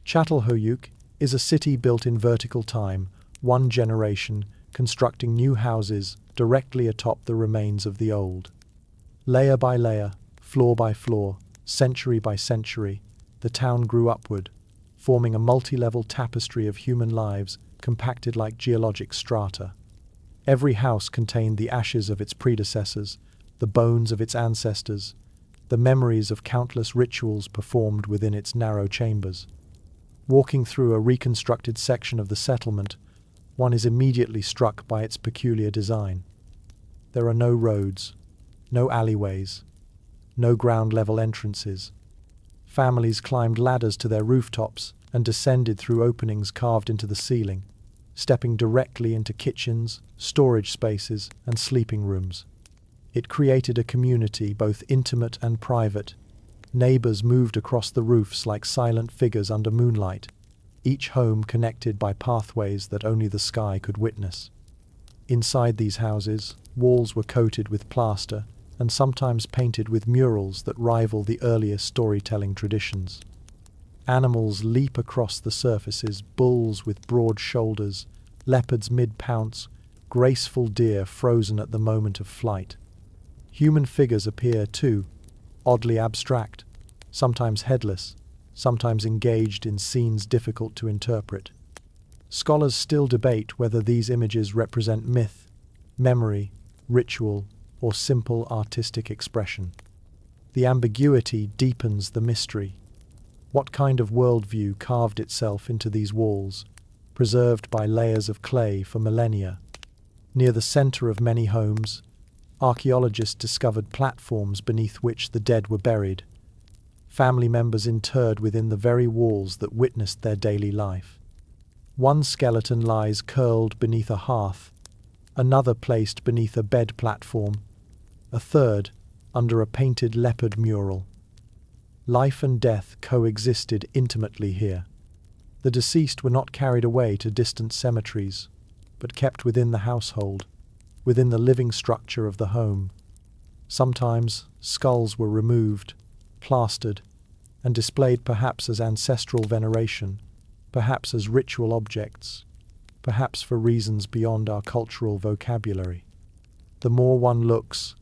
Çatalhöyük is a city built in vertical time, one generation, constructing new houses directly atop the remains of the old. Layer by layer, floor by floor, century by century, the town grew upward, forming a multi-level tapestry of human lives compacted like geologic strata. Every house contained the ashes of its predecessors, the bones of its ancestors, the memories of countless rituals performed within its narrow chambers. Walking through a reconstructed section of the settlement, one is immediately struck by its peculiar design. There are no roads, no alleyways, no ground-level entrances. Families climbed ladders to their rooftops and descended through openings carved into the ceiling, stepping directly into kitchens, storage spaces, and sleeping rooms. It created a community both intimate and private. Neighbors moved across the roofs like silent figures under moonlight, each home connected by pathways that only the sky could witness. Inside these houses, walls were coated with plaster and sometimes painted with murals that rival the earliest storytelling traditions. Animals leap across the surfaces, bulls with broad shoulders, leopards mid-pounce, graceful deer frozen at the moment of flight. Human figures appear too, oddly abstract, sometimes headless, sometimes engaged in scenes difficult to interpret. Scholars still debate whether these images represent myth, memory, ritual, or simple artistic expression. The ambiguity deepens the mystery. What kind of worldview carved itself into these walls, preserved by layers of clay for millennia? Near the center of many homes, archaeologists discovered platforms beneath which the dead were buried, family members interred within the very walls that witnessed their daily life. One skeleton lies curled beneath a hearth, another placed beneath a bed platform, a third under a painted leopard mural. Life and death coexisted intimately here. The deceased were not carried away to distant cemeteries, but kept within the household, within the living structure of the home. Sometimes skulls were removed, plastered, and displayed perhaps as ancestral veneration, perhaps as ritual objects, perhaps for reasons beyond our cultural vocabulary. The more one looks,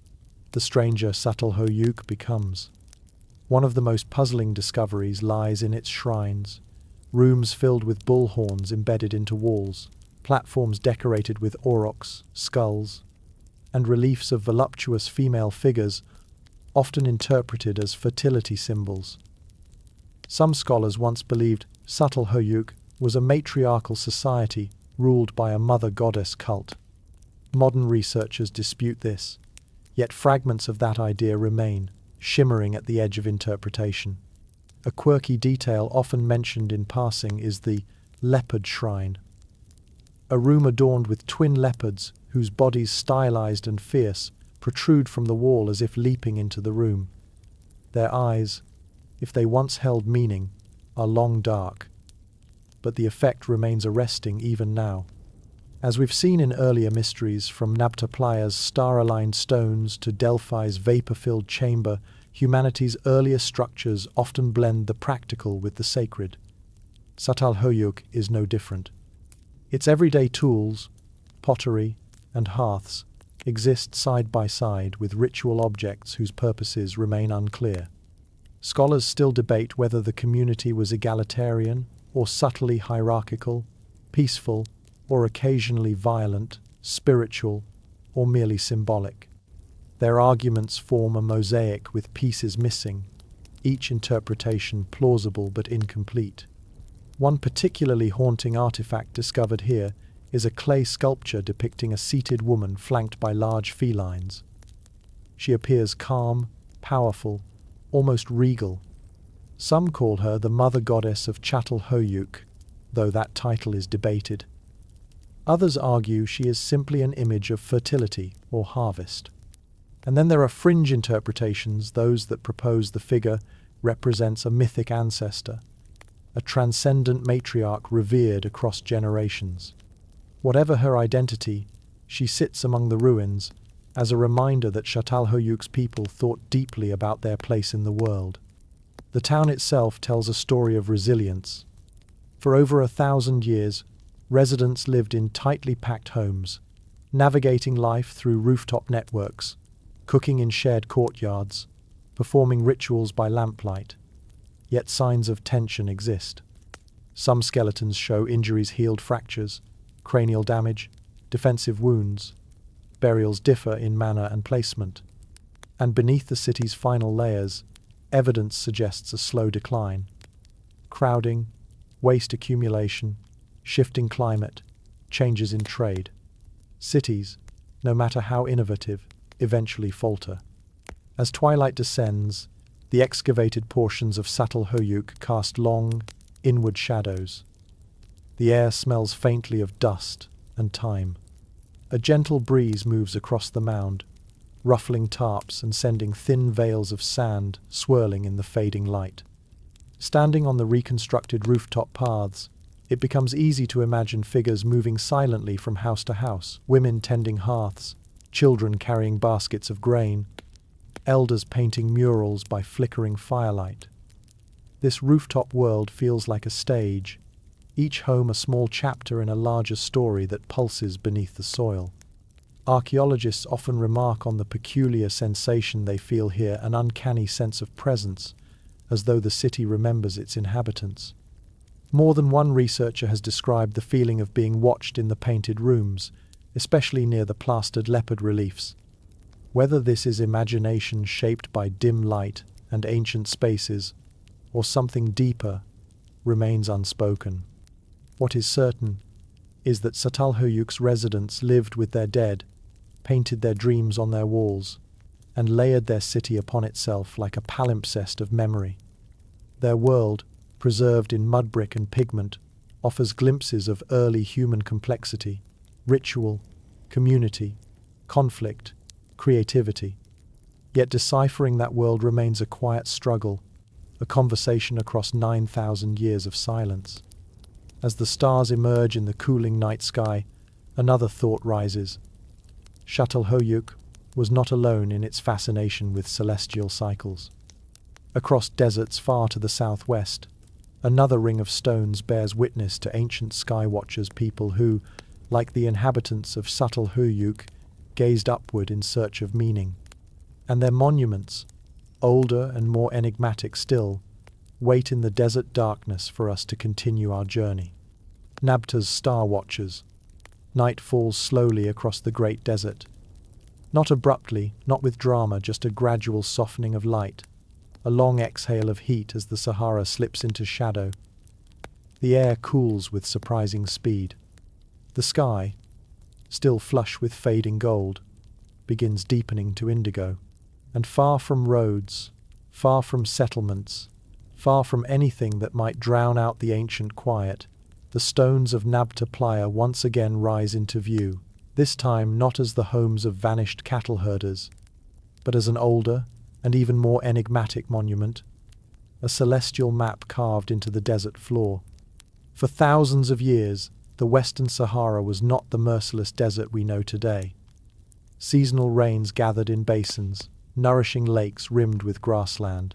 the stranger Çatalhöyük becomes. One of the most puzzling discoveries lies in its shrines, rooms filled with bull horns embedded into walls, platforms decorated with aurochs, skulls, and reliefs of voluptuous female figures, often interpreted as fertility symbols. Some scholars once believed Çatalhöyük was a matriarchal society ruled by a mother goddess cult. Modern researchers dispute this, yet fragments of that idea remain, shimmering at the edge of interpretation. A quirky detail often mentioned in passing is the leopard shrine, a room adorned with twin leopards whose bodies, stylized and fierce, protrude from the wall as if leaping into the room. Their eyes, if they once held meaning, are long dark, but the effect remains arresting even now. As we've seen in earlier mysteries, from Nabta Playa's star-aligned stones to Delphi's vapor-filled chamber, humanity's earliest structures often blend the practical with the sacred. Çatalhöyük is no different. Its everyday tools, pottery, and hearths exist side by side with ritual objects whose purposes remain unclear. Scholars still debate whether the community was egalitarian or subtly hierarchical, peaceful or occasionally violent, spiritual or merely symbolic. Their arguments form a mosaic with pieces missing, each interpretation plausible but incomplete. One particularly haunting artifact discovered here is a clay sculpture depicting a seated woman flanked by large felines. She appears calm, powerful, almost regal. Some call her the mother goddess of Çatalhöyük, though that title is debated. Others argue she is simply an image of fertility or harvest. And then there are fringe interpretations, those that propose the figure represents a mythic ancestor, a transcendent matriarch revered across generations. Whatever her identity, she sits among the ruins as a reminder that Çatalhöyük's people thought deeply about their place in the world. The town itself tells a story of resilience. For over 1,000 years, residents lived in tightly packed homes, navigating life through rooftop networks, cooking in shared courtyards, performing rituals by lamplight. Yet signs of tension exist. Some skeletons show injuries, healed fractures, cranial damage, defensive wounds. Burials differ in manner and placement. And beneath the city's final layers, evidence suggests a slow decline. Crowding, waste accumulation, shifting climate, changes in trade. Cities, no matter how innovative, eventually falter. As twilight descends, the excavated portions of Çatalhöyük cast long, inward shadows. The air smells faintly of dust and time. A gentle breeze moves across the mound, ruffling tarps and sending thin veils of sand swirling in the fading light. Standing on the reconstructed rooftop paths, it becomes easy to imagine figures moving silently from house to house, women tending hearths, children carrying baskets of grain, elders painting murals by flickering firelight. This rooftop world feels like a stage, each home a small chapter in a larger story that pulses beneath the soil. Archaeologists often remark on the peculiar sensation they feel here, an uncanny sense of presence, as though the city remembers its inhabitants. More than one researcher has described the feeling of being watched in the painted rooms, especially near the plastered leopard reliefs. Whether this is imagination shaped by dim light and ancient spaces, or something deeper, remains unspoken. What is certain is that Çatalhöyük's residents lived with their dead, painted their dreams on their walls, and layered their city upon itself like a palimpsest of memory. Their world, preserved in mud brick and pigment, offers glimpses of early human complexity, ritual, community, conflict, creativity. Yet deciphering that world remains a quiet struggle, a conversation across 9,000 years of silence. As the stars emerge in the cooling night sky, another thought rises. Çatalhöyük was not alone in its fascination with celestial cycles. Across deserts far to the southwest, another ring of stones bears witness to ancient sky watchers, people who, like the inhabitants of Çatalhöyük, gazed upward in search of meaning. And their monuments, older and more enigmatic still, wait in the desert darkness for us to continue our journey. Nabta Star Watchers. Night falls slowly across the great desert. Not abruptly, not with drama, just a gradual softening of light, a long exhale of heat as the Sahara slips into shadow. The air cools with surprising speed. The sky, still flush with fading gold, begins deepening to indigo. And far from roads, far from settlements, far from anything that might drown out the ancient quiet, the stones of Nabta Playa once again rise into view, this time not as the homes of vanished cattle herders, but as an older and even more enigmatic monument, a celestial map carved into the desert floor. For thousands of years, the Western Sahara was not the merciless desert we know today. Seasonal rains gathered in basins, nourishing lakes rimmed with grassland.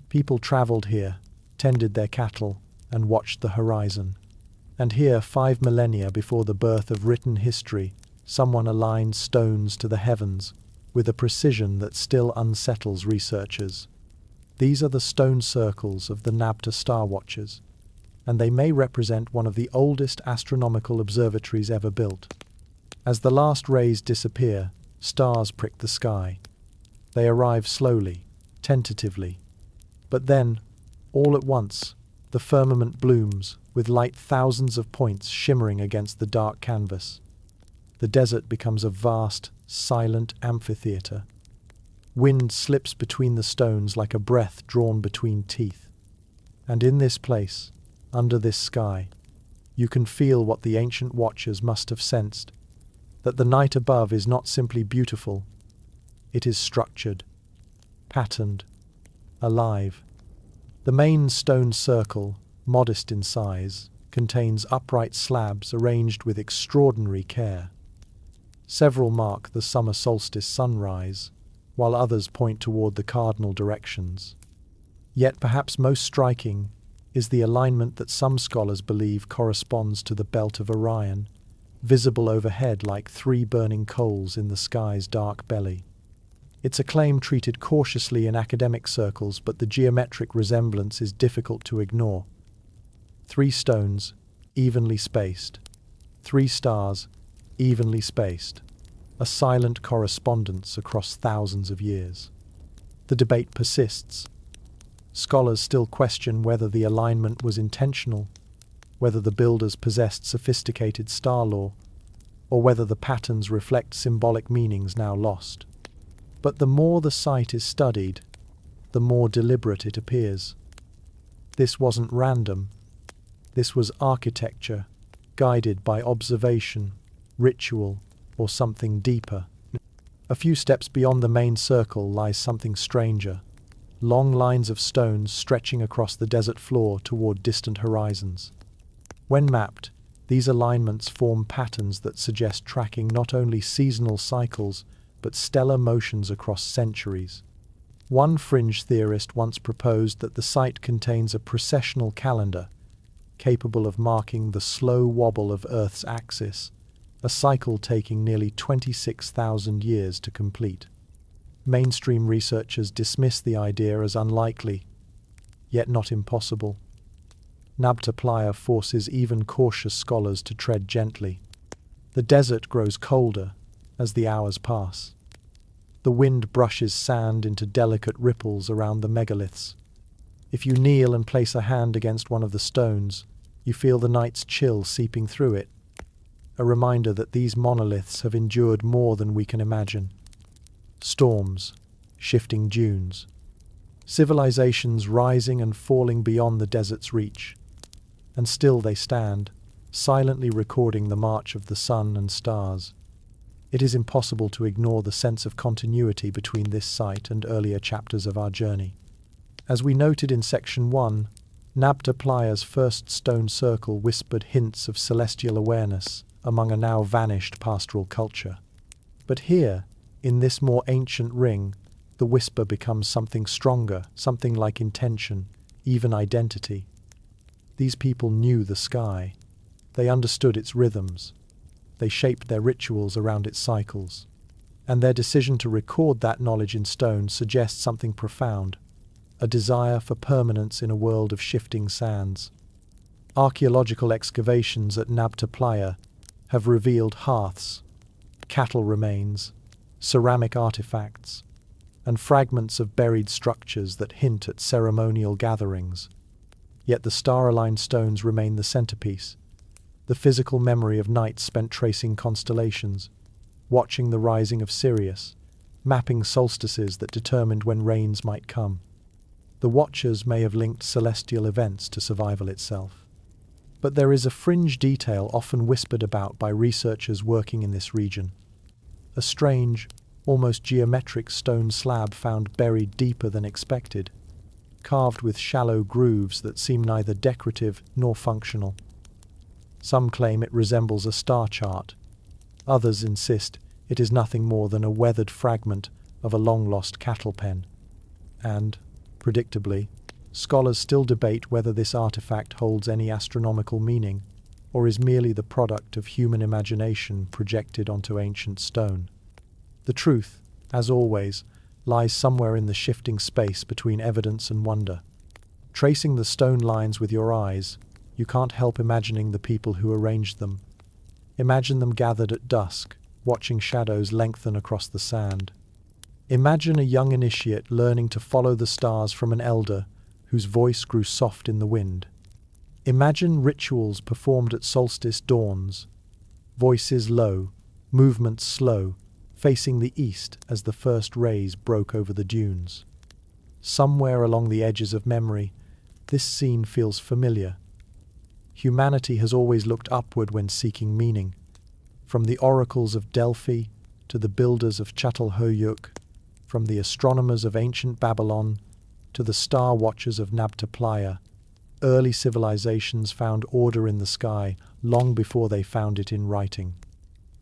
People traveled here, tended their cattle, and watched the horizon. And here, 5 millennia before the birth of written history, someone aligned stones to the heavens with a precision that still unsettles researchers. These are the stone circles of the Nabta Star Watchers, and they may represent one of the oldest astronomical observatories ever built. As the last rays disappear, stars prick the sky. They arrive slowly, tentatively. But then, all at once, the firmament blooms, with light thousands of points shimmering against the dark canvas. The desert becomes a vast, silent amphitheater. Wind slips between the stones like a breath drawn between teeth. And in this place, under this sky, you can feel what the ancient watchers must have sensed, that the night above is not simply beautiful, it is structured, patterned, alive. The main stone circle, modest in size, contains upright slabs arranged with extraordinary care. Several mark the summer solstice sunrise, while others point toward the cardinal directions. Yet perhaps most striking is the alignment that some scholars believe corresponds to the belt of Orion, visible overhead like 3 burning coals in the sky's dark belly. It's a claim treated cautiously in academic circles, but the geometric resemblance is difficult to ignore. 3 stones, evenly spaced. 3 stars, evenly spaced. A silent correspondence across thousands of years. The debate persists. Scholars still question whether the alignment was intentional whether the builders possessed sophisticated star lore, or whether the patterns reflect symbolic meanings now lost. But the more the site is studied, the more deliberate it appears. This wasn't random. This was architecture, guided by observation, ritual, or something deeper. A few steps beyond the main circle lies something stranger, long lines of stones stretching across the desert floor toward distant horizons. When mapped, these alignments form patterns that suggest tracking not only seasonal cycles, but stellar motions across centuries. One fringe theorist once proposed that the site contains a precessional calendar, capable of marking the slow wobble of Earth's axis, a cycle taking nearly 26,000 years to complete. Mainstream researchers dismiss the idea as unlikely, yet not impossible. Nabta Playa forces even cautious scholars to tread gently. The desert grows colder as the hours pass. The wind brushes sand into delicate ripples around the megaliths. If you kneel and place a hand against one of the stones, you feel the night's chill seeping through it, a reminder that these monoliths have endured more than we can imagine. Storms, shifting dunes, civilizations rising and falling beyond the desert's reach, and still they stand, silently recording the march of the sun and stars. It is impossible to ignore the sense of continuity between this site and earlier chapters of our journey. As we noted in Section 1, Nabta Playa's first stone circle whispered hints of celestial awareness among a now vanished pastoral culture. But here, in this more ancient ring, the whisper becomes something stronger, something like intention, even identity. These people knew the sky. They understood its rhythms. They shaped their rituals around its cycles. And their decision to record that knowledge in stone suggests something profound, a desire for permanence in a world of shifting sands. Archaeological excavations at Nabta Playa have revealed hearths, cattle remains, ceramic artifacts, and fragments of buried structures that hint at ceremonial gatherings. Yet the star-aligned stones remain the centerpiece, the physical memory of nights spent tracing constellations, watching the rising of Sirius, mapping solstices that determined when rains might come. The Watchers may have linked celestial events to survival itself. But there is a fringe detail often whispered about by researchers working in this region. A strange, almost geometric stone slab found buried deeper than expected, carved with shallow grooves that seem neither decorative nor functional. Some claim it resembles a star chart. Others insist it is nothing more than a weathered fragment of a long-lost cattle pen. And, predictably, scholars still debate whether this artifact holds any astronomical meaning, or is merely the product of human imagination projected onto ancient stone. The truth, as always, lies somewhere in the shifting space between evidence and wonder. Tracing the stone lines with your eyes, you can't help imagining the people who arranged them. Imagine them gathered at dusk, watching shadows lengthen across the sand. Imagine a young initiate learning to follow the stars from an elder whose voice grew soft in the wind. Imagine rituals performed at solstice dawns, voices low, movements slow, facing the east as the first rays broke over the dunes. Somewhere along the edges of memory, this scene feels familiar. Humanity has always looked upward when seeking meaning. From the oracles of Delphi to the builders of Çatalhöyük, from the astronomers of ancient Babylon to the star watchers of Nabta Playa, early civilizations found order in the sky long before they found it in writing.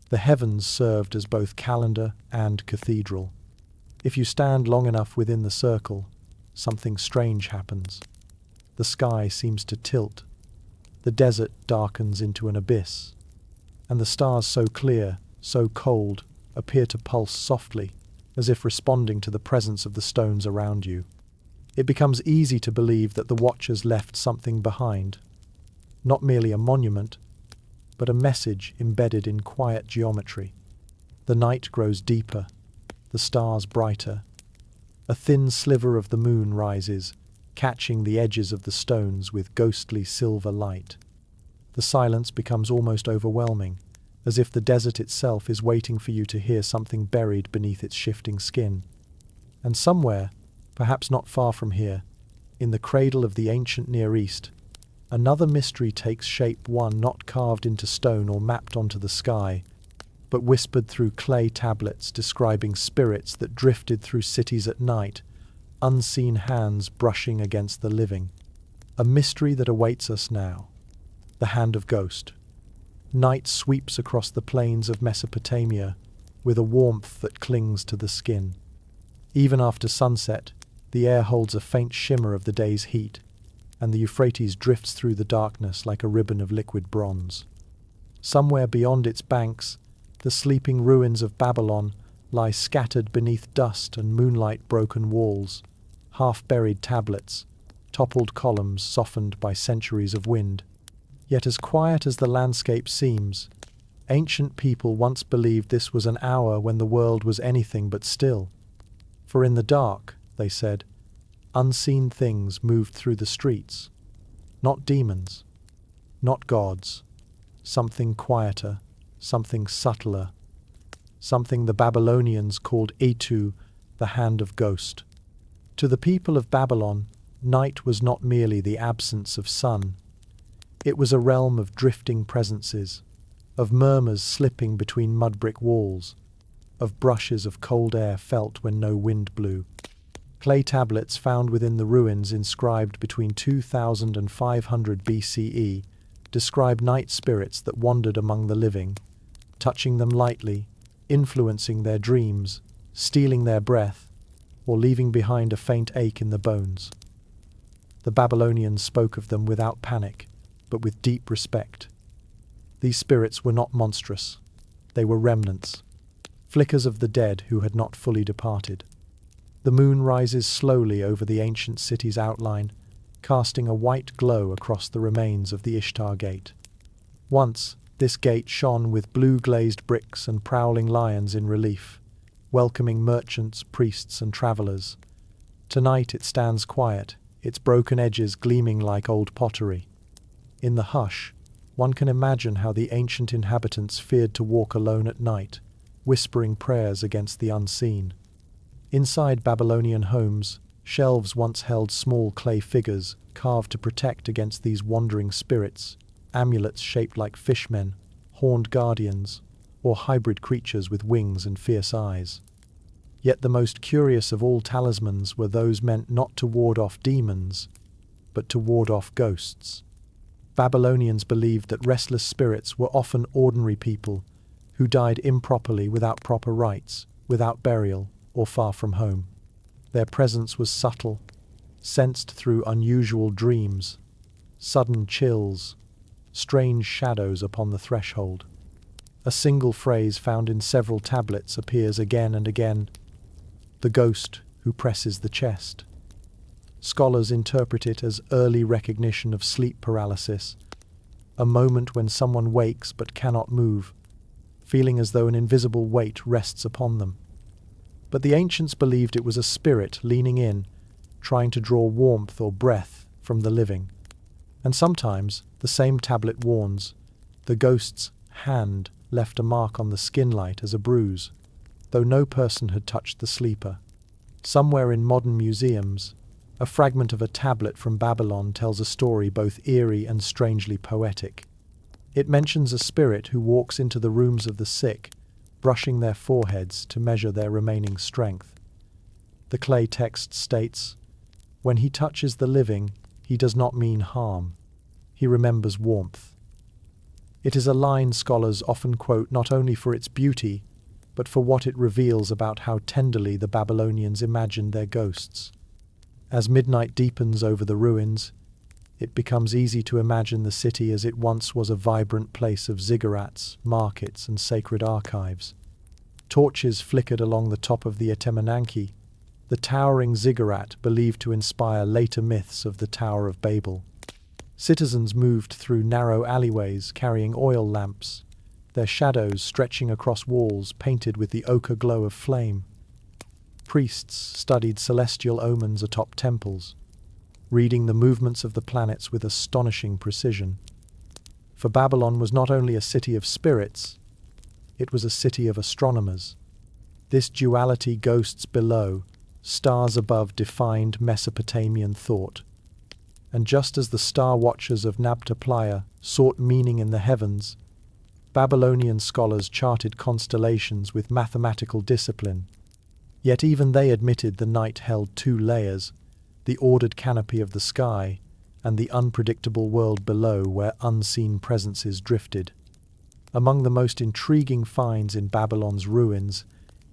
The heavens served as both calendar and cathedral. If you stand long enough within the circle, something strange happens. The sky seems to tilt. The desert darkens into an abyss, and the stars so clear, so cold, appear to pulse softly, as if responding to the presence of the stones around you. It becomes easy to believe that the Watchers left something behind, not merely a monument, but a message embedded in quiet geometry. The night grows deeper, the stars brighter. A thin sliver of the moon rises, catching the edges of the stones with ghostly silver light. The silence becomes almost overwhelming, as if the desert itself is waiting for you to hear something buried beneath its shifting skin. And somewhere, perhaps not far from here, in the cradle of the ancient Near East, another mystery takes shape, one not carved into stone or mapped onto the sky, but whispered through clay tablets describing spirits that drifted through cities at night, unseen hands brushing against the living. A mystery that awaits us now. The Hand of Ghost. Night sweeps across the plains of Mesopotamia with a warmth that clings to the skin. Even after sunset, the air holds a faint shimmer of the day's heat, and the Euphrates drifts through the darkness like a ribbon of liquid bronze. Somewhere beyond its banks, the sleeping ruins of Babylon lie scattered beneath dust and moonlight-broken walls, half-buried tablets, toppled columns softened by centuries of wind. Yet as quiet as the landscape seems, ancient people once believed this was an hour when the world was anything but still. For in the dark, they said, unseen things moved through the streets. Not demons, not gods, something quieter, something subtler, something the Babylonians called Etu, the Hand of Ghost. To the people of Babylon, night was not merely the absence of sun. It was a realm of drifting presences, of murmurs slipping between mud-brick walls, of brushes of cold air felt when no wind blew. Clay tablets found within the ruins inscribed between 2000 and 500 BCE describe night spirits that wandered among the living, touching them lightly, influencing their dreams, stealing their breath, or leaving behind a faint ache in the bones. The Babylonians spoke of them without panic, but with deep respect. These spirits were not monstrous. They were remnants, flickers of the dead who had not fully departed. The moon rises slowly over the ancient city's outline, casting a white glow across the remains of the Ishtar Gate. Once, this gate shone with blue-glazed bricks and prowling lions in relief, welcoming merchants, priests, and travelers. Tonight it stands quiet, its broken edges gleaming like old pottery. In the hush, one can imagine how the ancient inhabitants feared to walk alone at night, whispering prayers against the unseen. Inside Babylonian homes, shelves once held small clay figures carved to protect against these wandering spirits, amulets shaped like fishmen, horned guardians, or hybrid creatures with wings and fierce eyes. Yet the most curious of all talismans were those meant not to ward off demons, but to ward off ghosts. Babylonians believed that restless spirits were often ordinary people who died improperly without proper rites, without burial, or far from home. Their presence was subtle, sensed through unusual dreams, sudden chills, strange shadows upon the threshold. A single phrase found in several tablets appears again and again: the ghost who presses the chest. Scholars interpret it as early recognition of sleep paralysis, a moment when someone wakes but cannot move, feeling as though an invisible weight rests upon them. But the ancients believed it was a spirit leaning in, trying to draw warmth or breath from the living. And sometimes, the same tablet warns, the ghost's hand left a mark on the skinlight as a bruise, though no person had touched the sleeper. Somewhere in modern museums, a fragment of a tablet from Babylon tells a story both eerie and strangely poetic. It mentions a spirit who walks into the rooms of the sick, brushing their foreheads to measure their remaining strength. The clay text states, "When he touches the living, he does not mean harm. He remembers warmth." It is a line scholars often quote not only for its beauty, but for what it reveals about how tenderly the Babylonians imagined their ghosts. As midnight deepens over the ruins, it becomes easy to imagine the city as it once was a vibrant place of ziggurats, markets, and sacred archives. Torches flickered along the top of the Etemenanki, the towering ziggurat believed to inspire later myths of the Tower of Babel. Citizens moved through narrow alleyways carrying oil lamps, their shadows stretching across walls painted with the ochre glow of flame. Priests studied celestial omens atop temples, reading the movements of the planets with astonishing precision. For Babylon was not only a city of spirits, it was a city of astronomers. This duality, ghosts below, stars above, defined Mesopotamian thought. And just as the Star Watchers of Nabta Playa sought meaning in the heavens, Babylonian scholars charted constellations with mathematical discipline. Yet even they admitted the night held two layers, the ordered canopy of the sky and the unpredictable world below where unseen presences drifted. Among the most intriguing finds in Babylon's ruins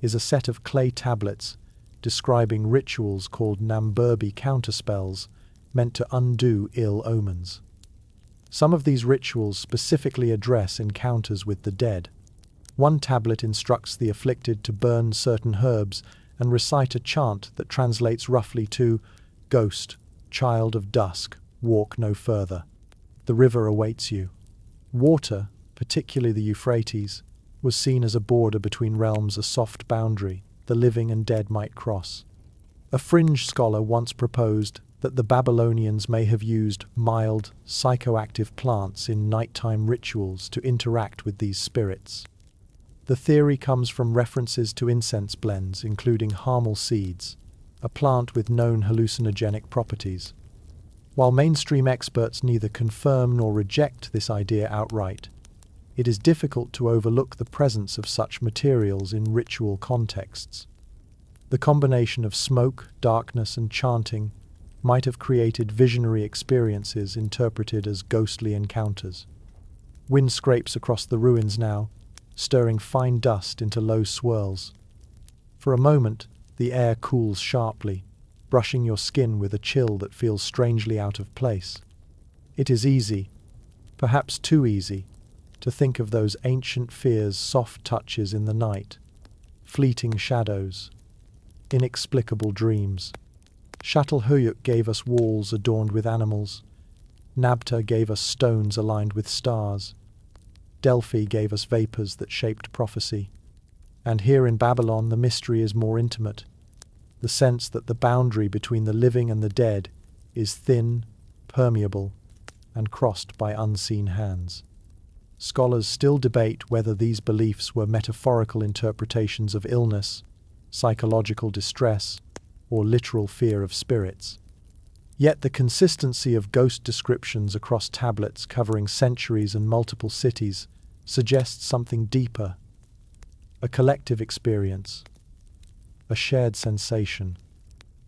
is a set of clay tablets describing rituals called Namburbi counterspells meant to undo ill omens. Some of these rituals specifically address encounters with the dead. One tablet instructs the afflicted to burn certain herbs and recite a chant that translates roughly to, "Ghost, child of dusk, walk no further. The river awaits you." Water, particularly the Euphrates, was seen as a border between realms, a soft boundary the living and dead might cross. A fringe scholar once proposed that the Babylonians may have used mild, psychoactive plants in nighttime rituals to interact with these spirits. The theory comes from references to incense blends, including harmal seeds, a plant with known hallucinogenic properties. While mainstream experts neither confirm nor reject this idea outright, it is difficult to overlook the presence of such materials in ritual contexts. The combination of smoke, darkness, and chanting might have created visionary experiences interpreted as ghostly encounters. Wind scrapes across the ruins now, stirring fine dust into low swirls. For a moment, the air cools sharply, brushing your skin with a chill that feels strangely out of place. It is easy, perhaps too easy, to think of those ancient fears, soft touches in the night, fleeting shadows, inexplicable dreams. Çatalhöyük gave us walls adorned with animals. Nabta gave us stones aligned with stars. Delphi gave us vapors that shaped prophecy. And here in Babylon, the mystery is more intimate. The sense that the boundary between the living and the dead is thin, permeable, and crossed by unseen hands. Scholars still debate whether these beliefs were metaphorical interpretations of illness, psychological distress, or literal fear of spirits. Yet the consistency of ghost descriptions across tablets covering centuries and multiple cities suggests something deeper, a collective experience, a shared sensation.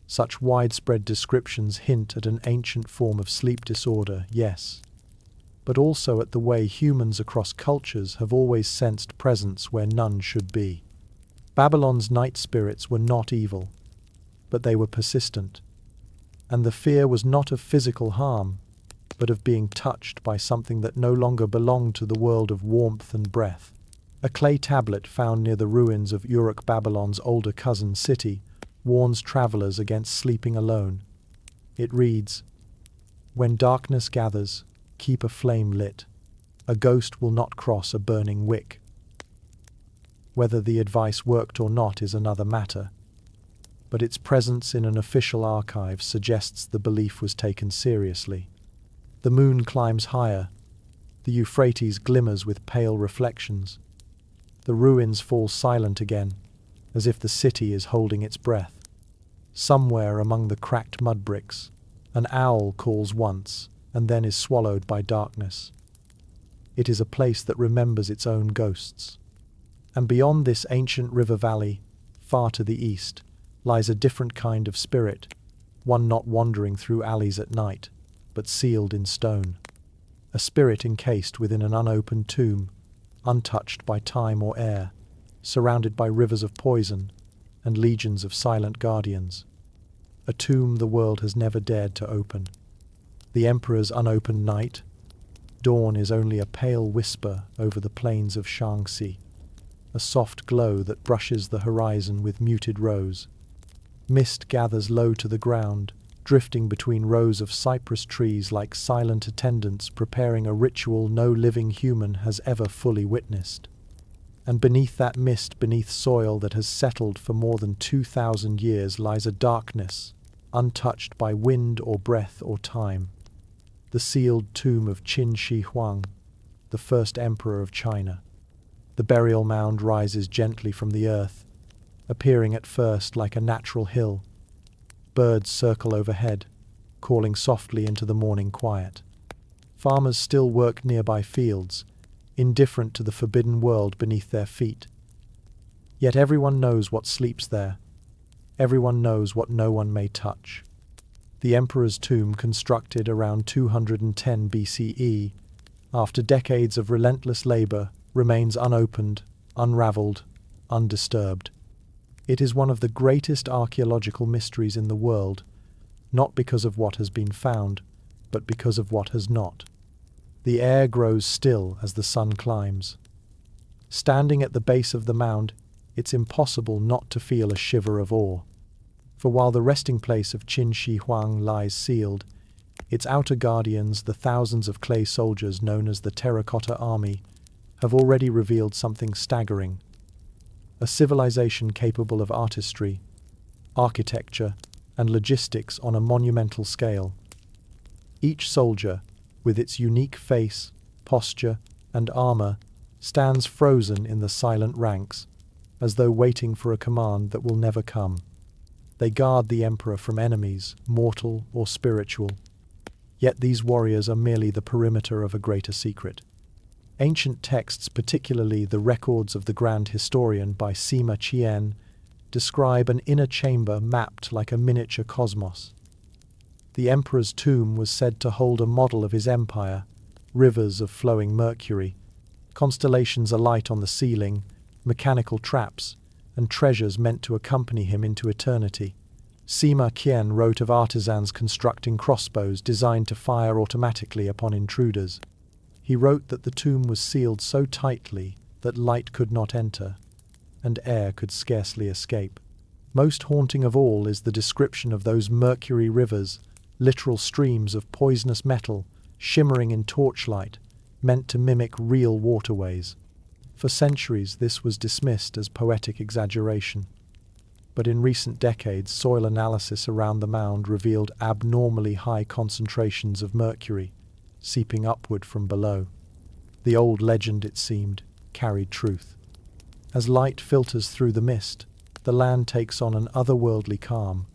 Such widespread descriptions hint at an ancient form of sleep disorder, yes, but also at the way humans across cultures have always sensed presence where none should be. Babylon's night spirits were not evil, but they were persistent, and the fear was not of physical harm, but of being touched by something that no longer belonged to the world of warmth and breath. A clay tablet found near the ruins of Uruk, Babylon's older cousin city, warns travelers against sleeping alone. It reads, "When darkness gathers, keep a flame lit. A ghost will not cross a burning wick." Whether the advice worked or not is another matter, but its presence in an official archive suggests the belief was taken seriously. The moon climbs higher. The Euphrates glimmers with pale reflections. The ruins fall silent again, as if the city is holding its breath. Somewhere among the cracked mud bricks, an owl calls once and then is swallowed by darkness. It is a place that remembers its own ghosts. And beyond this ancient river valley, far to the east, lies a different kind of spirit, one not wandering through alleys at night, but sealed in stone. A spirit encased within an unopened tomb, untouched by time or air, surrounded by rivers of poison and legions of silent guardians. A tomb the world has never dared to open. The emperor's unopened night, dawn is only a pale whisper over the plains of Shaanxi, a soft glow that brushes the horizon with muted rose. Mist gathers low to the ground, drifting between rows of cypress trees like silent attendants preparing a ritual no living human has ever fully witnessed. And beneath that mist, beneath soil that has settled for more than 2,000 years, lies a darkness, untouched by wind or breath or time. The sealed tomb of Qin Shi Huang, the first emperor of China. The burial mound rises gently from the earth, appearing at first like a natural hill. Birds circle overhead, calling softly into the morning quiet. Farmers still work nearby fields, indifferent to the forbidden world beneath their feet. Yet everyone knows what sleeps there. Everyone knows what no one may touch. The emperor's tomb, constructed around 210 BCE, after decades of relentless labor, remains unopened, unraveled, undisturbed. It is one of the greatest archaeological mysteries in the world, not because of what has been found, but because of what has not. The air grows still as the sun climbs. Standing at the base of the mound, it's impossible not to feel a shiver of awe. For while the resting place of Qin Shi Huang lies sealed, its outer guardians, the thousands of clay soldiers known as the Terracotta Army, have already revealed something staggering. A civilization capable of artistry, architecture, and logistics on a monumental scale. Each soldier, with its unique face, posture, and armor, stands frozen in the silent ranks, as though waiting for a command that will never come. They guard the emperor from enemies, mortal or spiritual. Yet these warriors are merely the perimeter of a greater secret. Ancient texts, particularly the records of the Grand Historian by Sima Qian, describe an inner chamber mapped like a miniature cosmos. The emperor's tomb was said to hold a model of his empire, rivers of flowing mercury, constellations alight on the ceiling, mechanical traps, and treasures meant to accompany him into eternity. Sima Qian wrote of artisans constructing crossbows designed to fire automatically upon intruders. He wrote that the tomb was sealed so tightly that light could not enter, and air could scarcely escape. Most haunting of all is the description of those mercury rivers, literal streams of poisonous metal, shimmering in torchlight, meant to mimic real waterways. For centuries this was dismissed as poetic exaggeration. But in recent decades, soil analysis around the mound revealed abnormally high concentrations of mercury, seeping upward from below. The old legend, it seemed, carried truth. As light filters through the mist, the land takes on an otherworldly calm.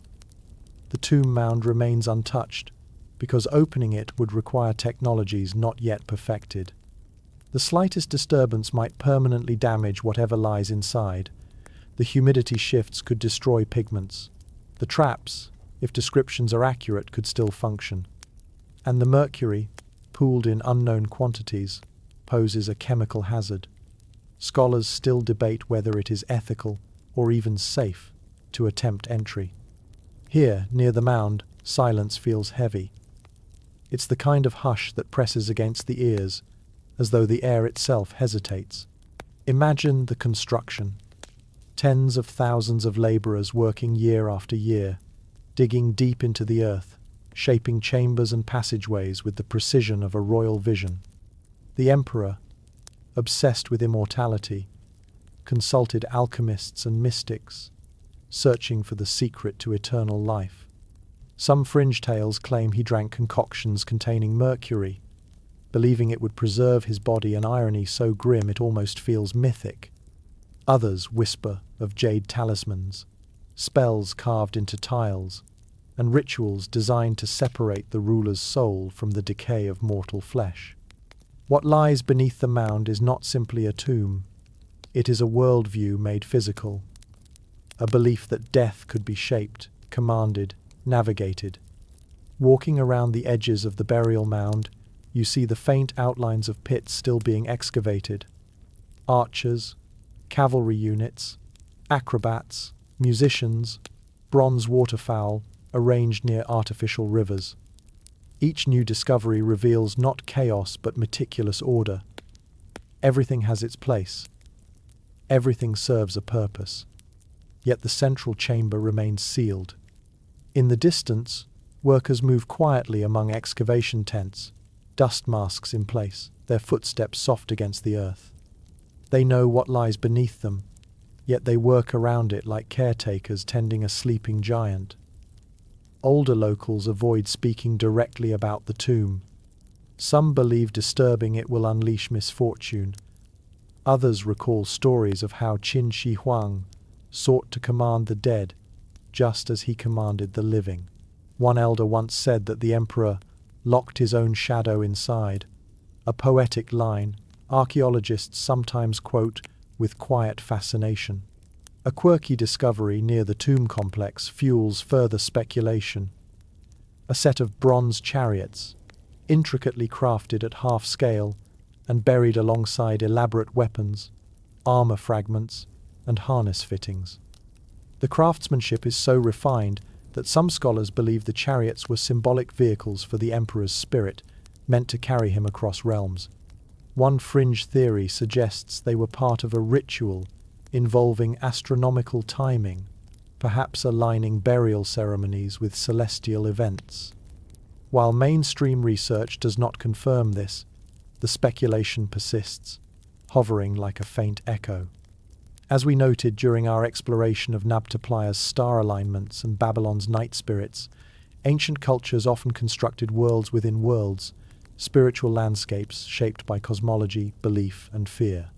The tomb mound remains untouched, because opening it would require technologies not yet perfected. The slightest disturbance might permanently damage whatever lies inside. The humidity shifts could destroy pigments. The traps, if descriptions are accurate, could still function. And the mercury, pooled in unknown quantities, poses a chemical hazard. Scholars still debate whether it is ethical or even safe to attempt entry. Here, near the mound, silence feels heavy. It's the kind of hush that presses against the ears, as though the air itself hesitates. Imagine the construction. Tens of thousands of laborers working year after year, digging deep into the earth, shaping chambers and passageways with the precision of a royal vision. The emperor, obsessed with immortality, consulted alchemists and mystics, searching for the secret to eternal life. Some fringe tales claim he drank concoctions containing mercury, believing it would preserve his body, an irony so grim it almost feels mythic. Others whisper of jade talismans, spells carved into tiles, and rituals designed to separate the ruler's soul from the decay of mortal flesh. What lies beneath the mound is not simply a tomb. It is a worldview made physical, a belief that death could be shaped, commanded, navigated. Walking around the edges of the burial mound, you see the faint outlines of pits still being excavated. Archers, cavalry units, acrobats, musicians, bronze waterfowl arranged near artificial rivers. Each new discovery reveals not chaos but meticulous order. Everything has its place. Everything serves a purpose. Yet the central chamber remains sealed. In the distance, workers move quietly among excavation tents, dust masks in place, their footsteps soft against the earth. They know what lies beneath them, yet they work around it like caretakers tending a sleeping giant. Older locals avoid speaking directly about the tomb. Some believe disturbing it will unleash misfortune. Others recall stories of how Qin Shi Huang sought to command the dead, just as he commanded the living. One elder once said that the emperor locked his own shadow inside, a poetic line archaeologists sometimes quote with quiet fascination. A quirky discovery near the tomb complex fuels further speculation. A set of bronze chariots, intricately crafted at half scale and buried alongside elaborate weapons, armor fragments, and harness fittings. The craftsmanship is so refined that some scholars believe the chariots were symbolic vehicles for the emperor's spirit, meant to carry him across realms. One fringe theory suggests they were part of a ritual involving astronomical timing, perhaps aligning burial ceremonies with celestial events. While mainstream research does not confirm this, the speculation persists, hovering like a faint echo. As we noted during our exploration of Nabta Playa's star alignments and Babylon's night spirits, ancient cultures often constructed worlds within worlds, spiritual landscapes shaped by cosmology, belief, and fear.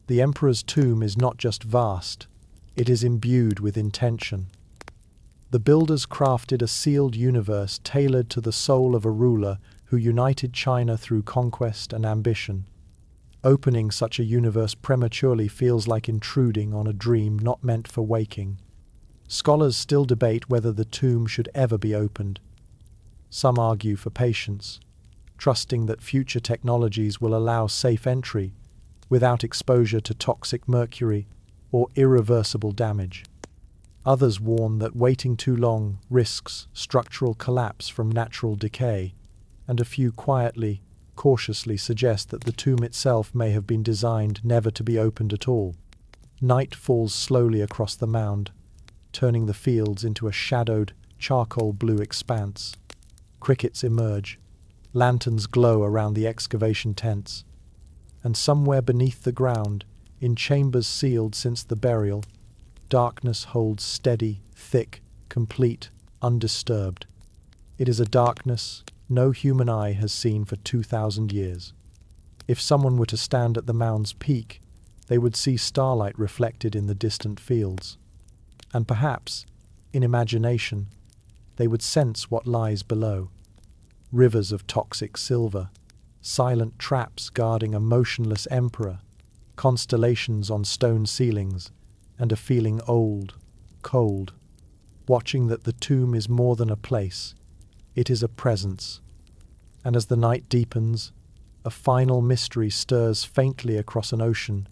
The emperor's tomb is not just vast, it is imbued with intention. The builders crafted a sealed universe tailored to the soul of a ruler who united China through conquest and ambition. Opening such a universe prematurely feels like intruding on a dream not meant for waking. Scholars still debate whether the tomb should ever be opened. Some argue for patience, trusting that future technologies will allow safe entry without exposure to toxic mercury or irreversible damage. Others warn that waiting too long risks structural collapse from natural decay, and a few cautiously suggest that the tomb itself may have been designed never to be opened at all. Night falls slowly across the mound, turning the fields into a shadowed, charcoal blue expanse. Crickets emerge, lanterns glow around the excavation tents, and somewhere beneath the ground, in chambers sealed since the burial, darkness holds steady, thick, complete, undisturbed. It is a darkness no human eye has seen for 2,000 years. If someone were to stand at the mound's peak, they would see starlight reflected in the distant fields. And perhaps, in imagination, they would sense what lies below. Rivers of toxic silver, silent traps guarding a motionless emperor, constellations on stone ceilings, and a feeling old, cold, watching that the tomb is more than a place. It is a presence. And as the night deepens, a final mystery stirs faintly across an ocean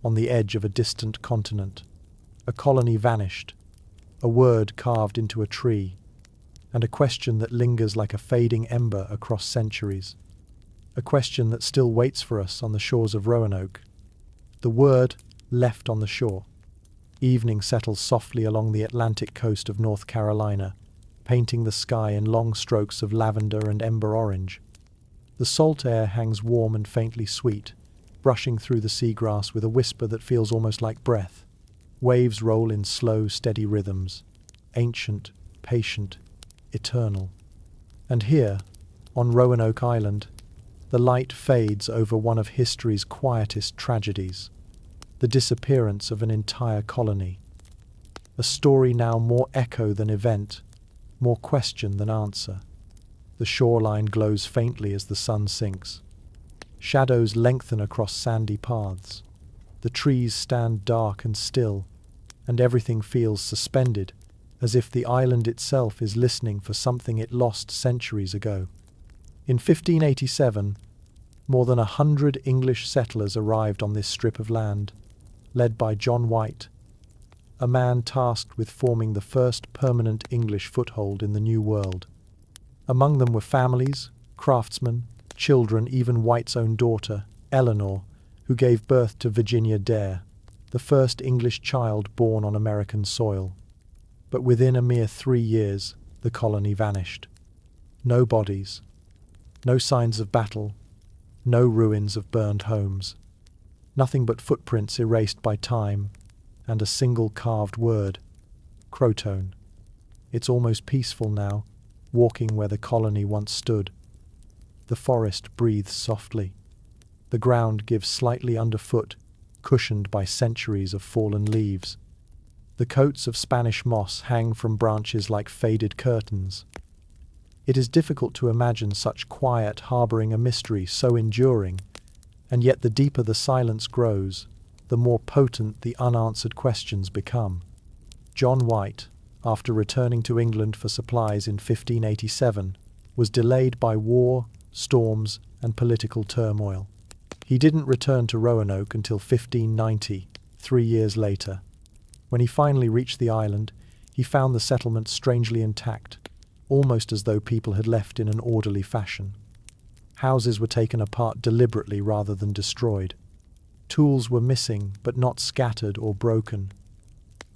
on the edge of a distant continent. A colony vanished, a word carved into a tree, and a question that lingers like a fading ember across centuries. A question that still waits for us on the shores of Roanoke. The word left on the shore. Evening settles softly along the Atlantic coast of North Carolina, painting the sky in long strokes of lavender and ember orange. The salt air hangs warm and faintly sweet, brushing through the seagrass with a whisper that feels almost like breath. Waves roll in slow, steady rhythms, ancient, patient, eternal. And here, on Roanoke Island, the light fades over one of history's quietest tragedies, the disappearance of an entire colony. A story now more echo than event, more question than answer. The shoreline glows faintly as the sun sinks. Shadows lengthen across sandy paths. The trees stand dark and still, and everything feels suspended, as if the island itself is listening for something it lost centuries ago. In 1587, more than 100 English settlers arrived on this strip of land, led by John White, a man tasked with forming the first permanent English foothold in the New World. Among them were families, craftsmen, children, even White's own daughter, Eleanor, who gave birth to Virginia Dare, the first English child born on American soil. But within a mere 3 years, the colony vanished. No bodies, no signs of battle, no ruins of burned homes. Nothing but footprints erased by time, and a single carved word, Croton. It's almost peaceful now, walking where the colony once stood. The forest breathes softly. The ground gives slightly underfoot, cushioned by centuries of fallen leaves. The coats of Spanish moss hang from branches like faded curtains. It is difficult to imagine such quiet harboring a mystery so enduring, and yet the deeper the silence grows, the more potent the unanswered questions become. John White, after returning to England for supplies in 1587, was delayed by war, storms, and political turmoil. He didn't return to Roanoke until 1590, 3 years later. When he finally reached the island, he found the settlement strangely intact, almost as though people had left in an orderly fashion. Houses were taken apart deliberately rather than destroyed. Tools were missing, but not scattered or broken.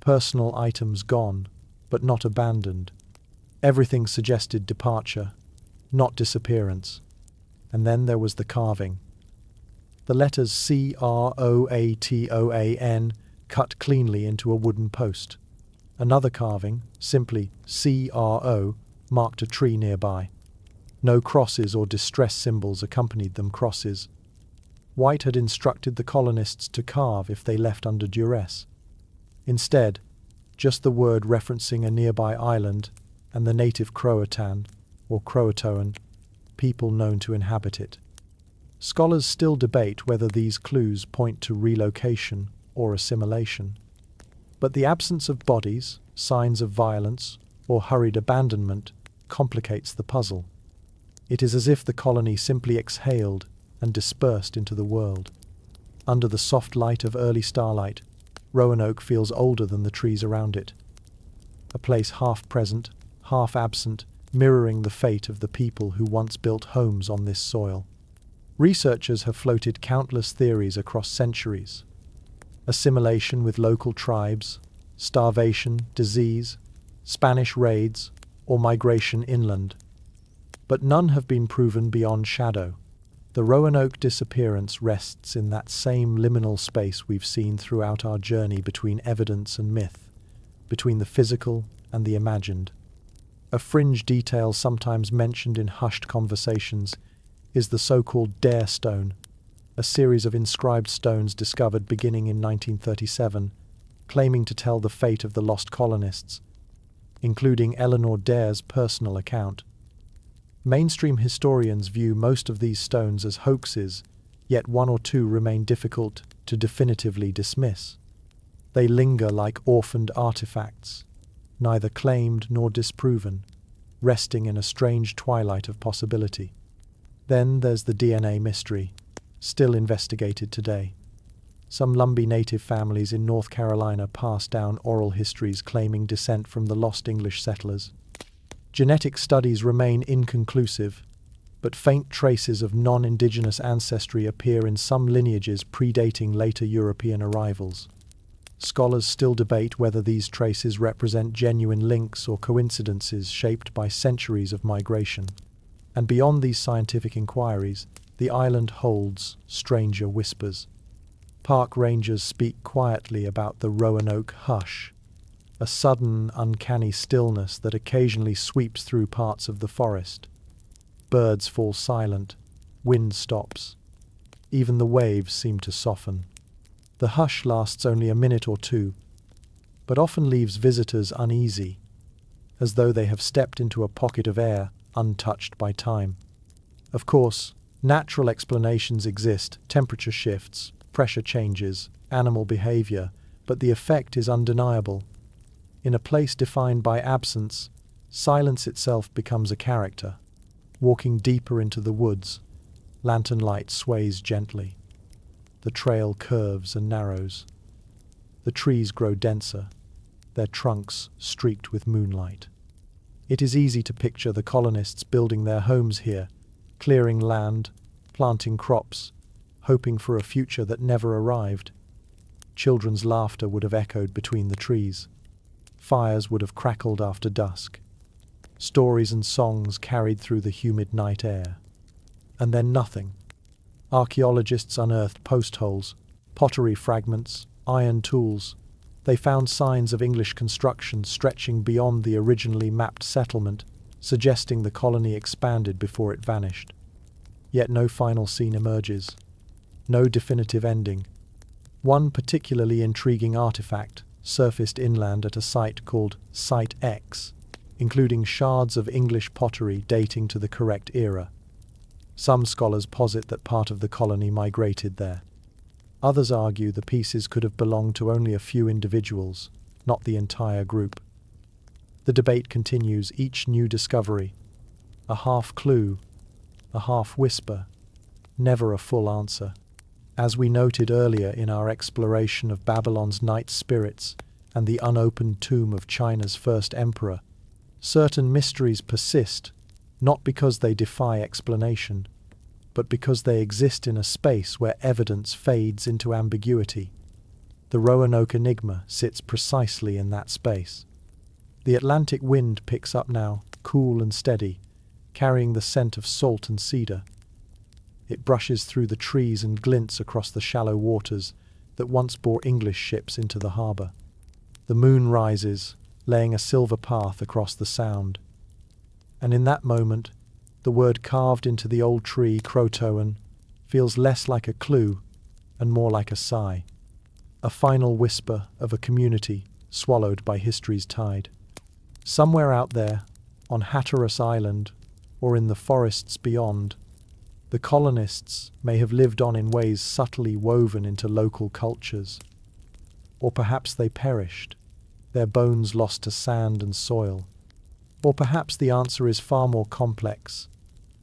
Personal items gone, but not abandoned. Everything suggested departure, not disappearance. And then there was the carving. The letters Croatoan cut cleanly into a wooden post. Another carving, simply CRO, marked a tree nearby. No crosses or distress symbols accompanied them. Crosses. White had instructed the colonists to carve if they left under duress. Instead, just the word referencing a nearby island and the native Croatan, or Croatoan, people known to inhabit it. Scholars still debate whether these clues point to relocation or assimilation. But the absence of bodies, signs of violence, or hurried abandonment complicates the puzzle. It is as if the colony simply exhaled and dispersed into the world. Under the soft light of early starlight, Roanoke feels older than the trees around it. A place half present, half absent, mirroring the fate of the people who once built homes on this soil. Researchers have floated countless theories across centuries. Assimilation with local tribes, starvation, disease, Spanish raids, or migration inland. But none have been proven beyond shadow. The Roanoke disappearance rests in that same liminal space we've seen throughout our journey between evidence and myth, between the physical and the imagined. A fringe detail sometimes mentioned in hushed conversations is the so-called Dare Stone, a series of inscribed stones discovered beginning in 1937, claiming to tell the fate of the lost colonists, including Eleanor Dare's personal account. Mainstream historians view most of these stones as hoaxes, yet one or two remain difficult to definitively dismiss. They linger like orphaned artifacts, neither claimed nor disproven, resting in a strange twilight of possibility. Then there's the DNA mystery, still investigated today. Some Lumbee native families in North Carolina pass down oral histories claiming descent from the lost English settlers. Genetic studies remain inconclusive, but faint traces of non-indigenous ancestry appear in some lineages predating later European arrivals. Scholars still debate whether these traces represent genuine links or coincidences shaped by centuries of migration. And beyond these scientific inquiries, the island holds stranger whispers. Park rangers speak quietly about the Roanoke hush, a sudden, uncanny stillness that occasionally sweeps through parts of the forest. Birds fall silent, wind stops. Even the waves seem to soften. The hush lasts only a minute or two, but often leaves visitors uneasy, as though they have stepped into a pocket of air untouched by time. Of course, natural explanations exist: temperature shifts, pressure changes, animal behavior, but the effect is undeniable. In a place defined by absence, silence itself becomes a character. Walking deeper into the woods, lantern light sways gently. The trail curves and narrows. The trees grow denser, their trunks streaked with moonlight. It is easy to picture the colonists building their homes here, clearing land, planting crops, hoping for a future that never arrived. Children's laughter would have echoed between the trees. Fires would have crackled after dusk. Stories and songs carried through the humid night air. And then nothing. Archaeologists unearthed post holes, pottery fragments, iron tools. They found signs of English construction stretching beyond the originally mapped settlement, suggesting the colony expanded before it vanished. Yet no final scene emerges. No definitive ending. One particularly intriguing artifact surfaced inland at a site called Site X, including shards of English pottery dating to the correct era. Some scholars posit that part of the colony migrated there. Others argue the pieces could have belonged to only a few individuals, not the entire group. The debate continues, each new discovery, a half clue, a half whisper, never a full answer. As we noted earlier in our exploration of Babylon's night spirits and the unopened tomb of China's first emperor, certain mysteries persist, not because they defy explanation, but because they exist in a space where evidence fades into ambiguity. The Roanoke enigma sits precisely in that space. The Atlantic wind picks up now, cool and steady, carrying the scent of salt and cedar. It brushes through the trees and glints across the shallow waters that once bore English ships into the harbour. The moon rises, laying a silver path across the sound. And in that moment, the word carved into the old tree, Croatoan, feels less like a clue and more like a sigh, a final whisper of a community swallowed by history's tide. Somewhere out there, on Hatteras Island, or in the forests beyond, the colonists may have lived on in ways subtly woven into local cultures. Or perhaps they perished, their bones lost to sand and soil. Or perhaps the answer is far more complex,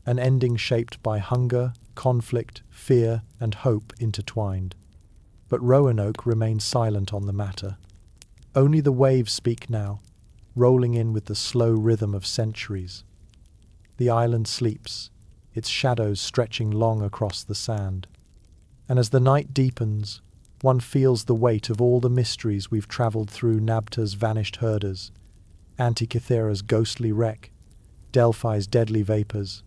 an ending shaped by hunger, conflict, fear, and hope intertwined. But Roanoke remains silent on the matter. Only the waves speak now, rolling in with the slow rhythm of centuries. The island sleeps, its shadows stretching long across the sand. And as the night deepens, one feels the weight of all the mysteries we've travelled through: Nabta's vanished herders, Antikythera's ghostly wreck, Delphi's deadly vapours,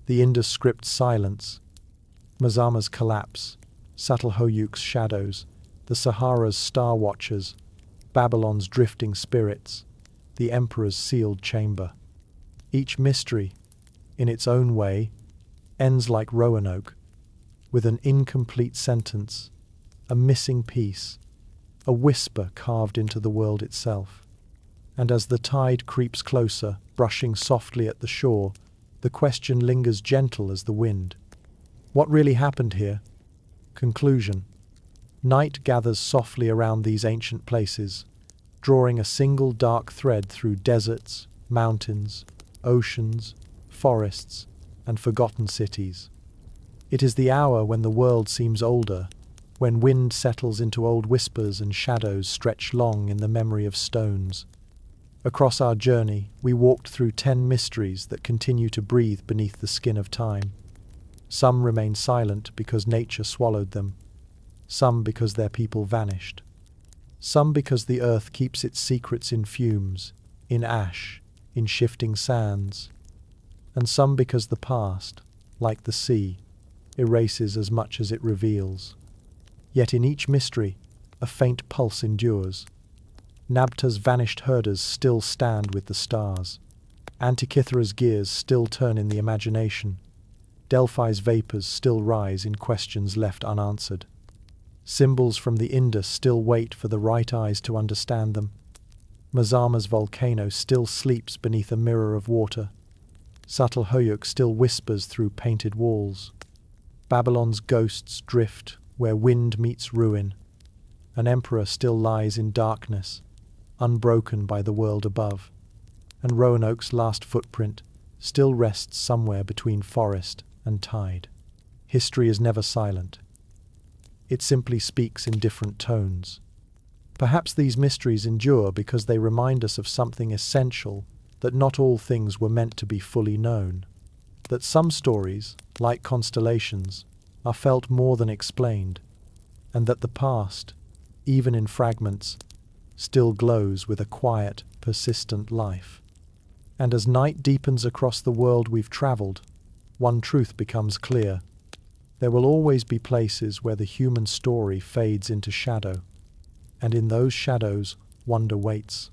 the Indus script's silence, Mazama's collapse, Çatalhöyük's shadows, the Sahara's star watchers, Babylon's drifting spirits, the emperor's sealed chamber. Each mystery, in its own way, ends like Roanoke, with an incomplete sentence, a missing piece, a whisper carved into the world itself. And as the tide creeps closer, brushing softly at the shore, the question lingers gentle as the wind. What really happened here? Conclusion. Night gathers softly around these ancient places, drawing a single dark thread through deserts, mountains, oceans, forests, and forgotten cities. It is the hour when the world seems older, when wind settles into old whispers and shadows stretch long in the memory of stones. Across our journey, we walked through 10 mysteries that continue to breathe beneath the skin of time. Some remain silent because nature swallowed them, some because their people vanished, some because the earth keeps its secrets in fumes, in ash, in shifting sands, and some because the past, like the sea, erases as much as it reveals. Yet in each mystery, a faint pulse endures. Nabta's vanished herders still stand with the stars. Antikythera's gears still turn in the imagination. Delphi's vapours still rise in questions left unanswered. Symbols from the Indus still wait for the right eyes to understand them. Mazama's volcano still sleeps beneath a mirror of water. Çatalhöyük still whispers through painted walls. Babylon's ghosts drift where wind meets ruin. An emperor still lies in darkness, unbroken by the world above. And Roanoke's last footprint still rests somewhere between forest and tide. History is never silent. It simply speaks in different tones. Perhaps these mysteries endure because they remind us of something essential, that not all things were meant to be fully known. That some stories, like constellations, are felt more than explained, and that the past, even in fragments, still glows with a quiet, persistent life. And as night deepens across the world we've travelled, one truth becomes clear. There will always be places where the human story fades into shadow, and in those shadows, wonder waits.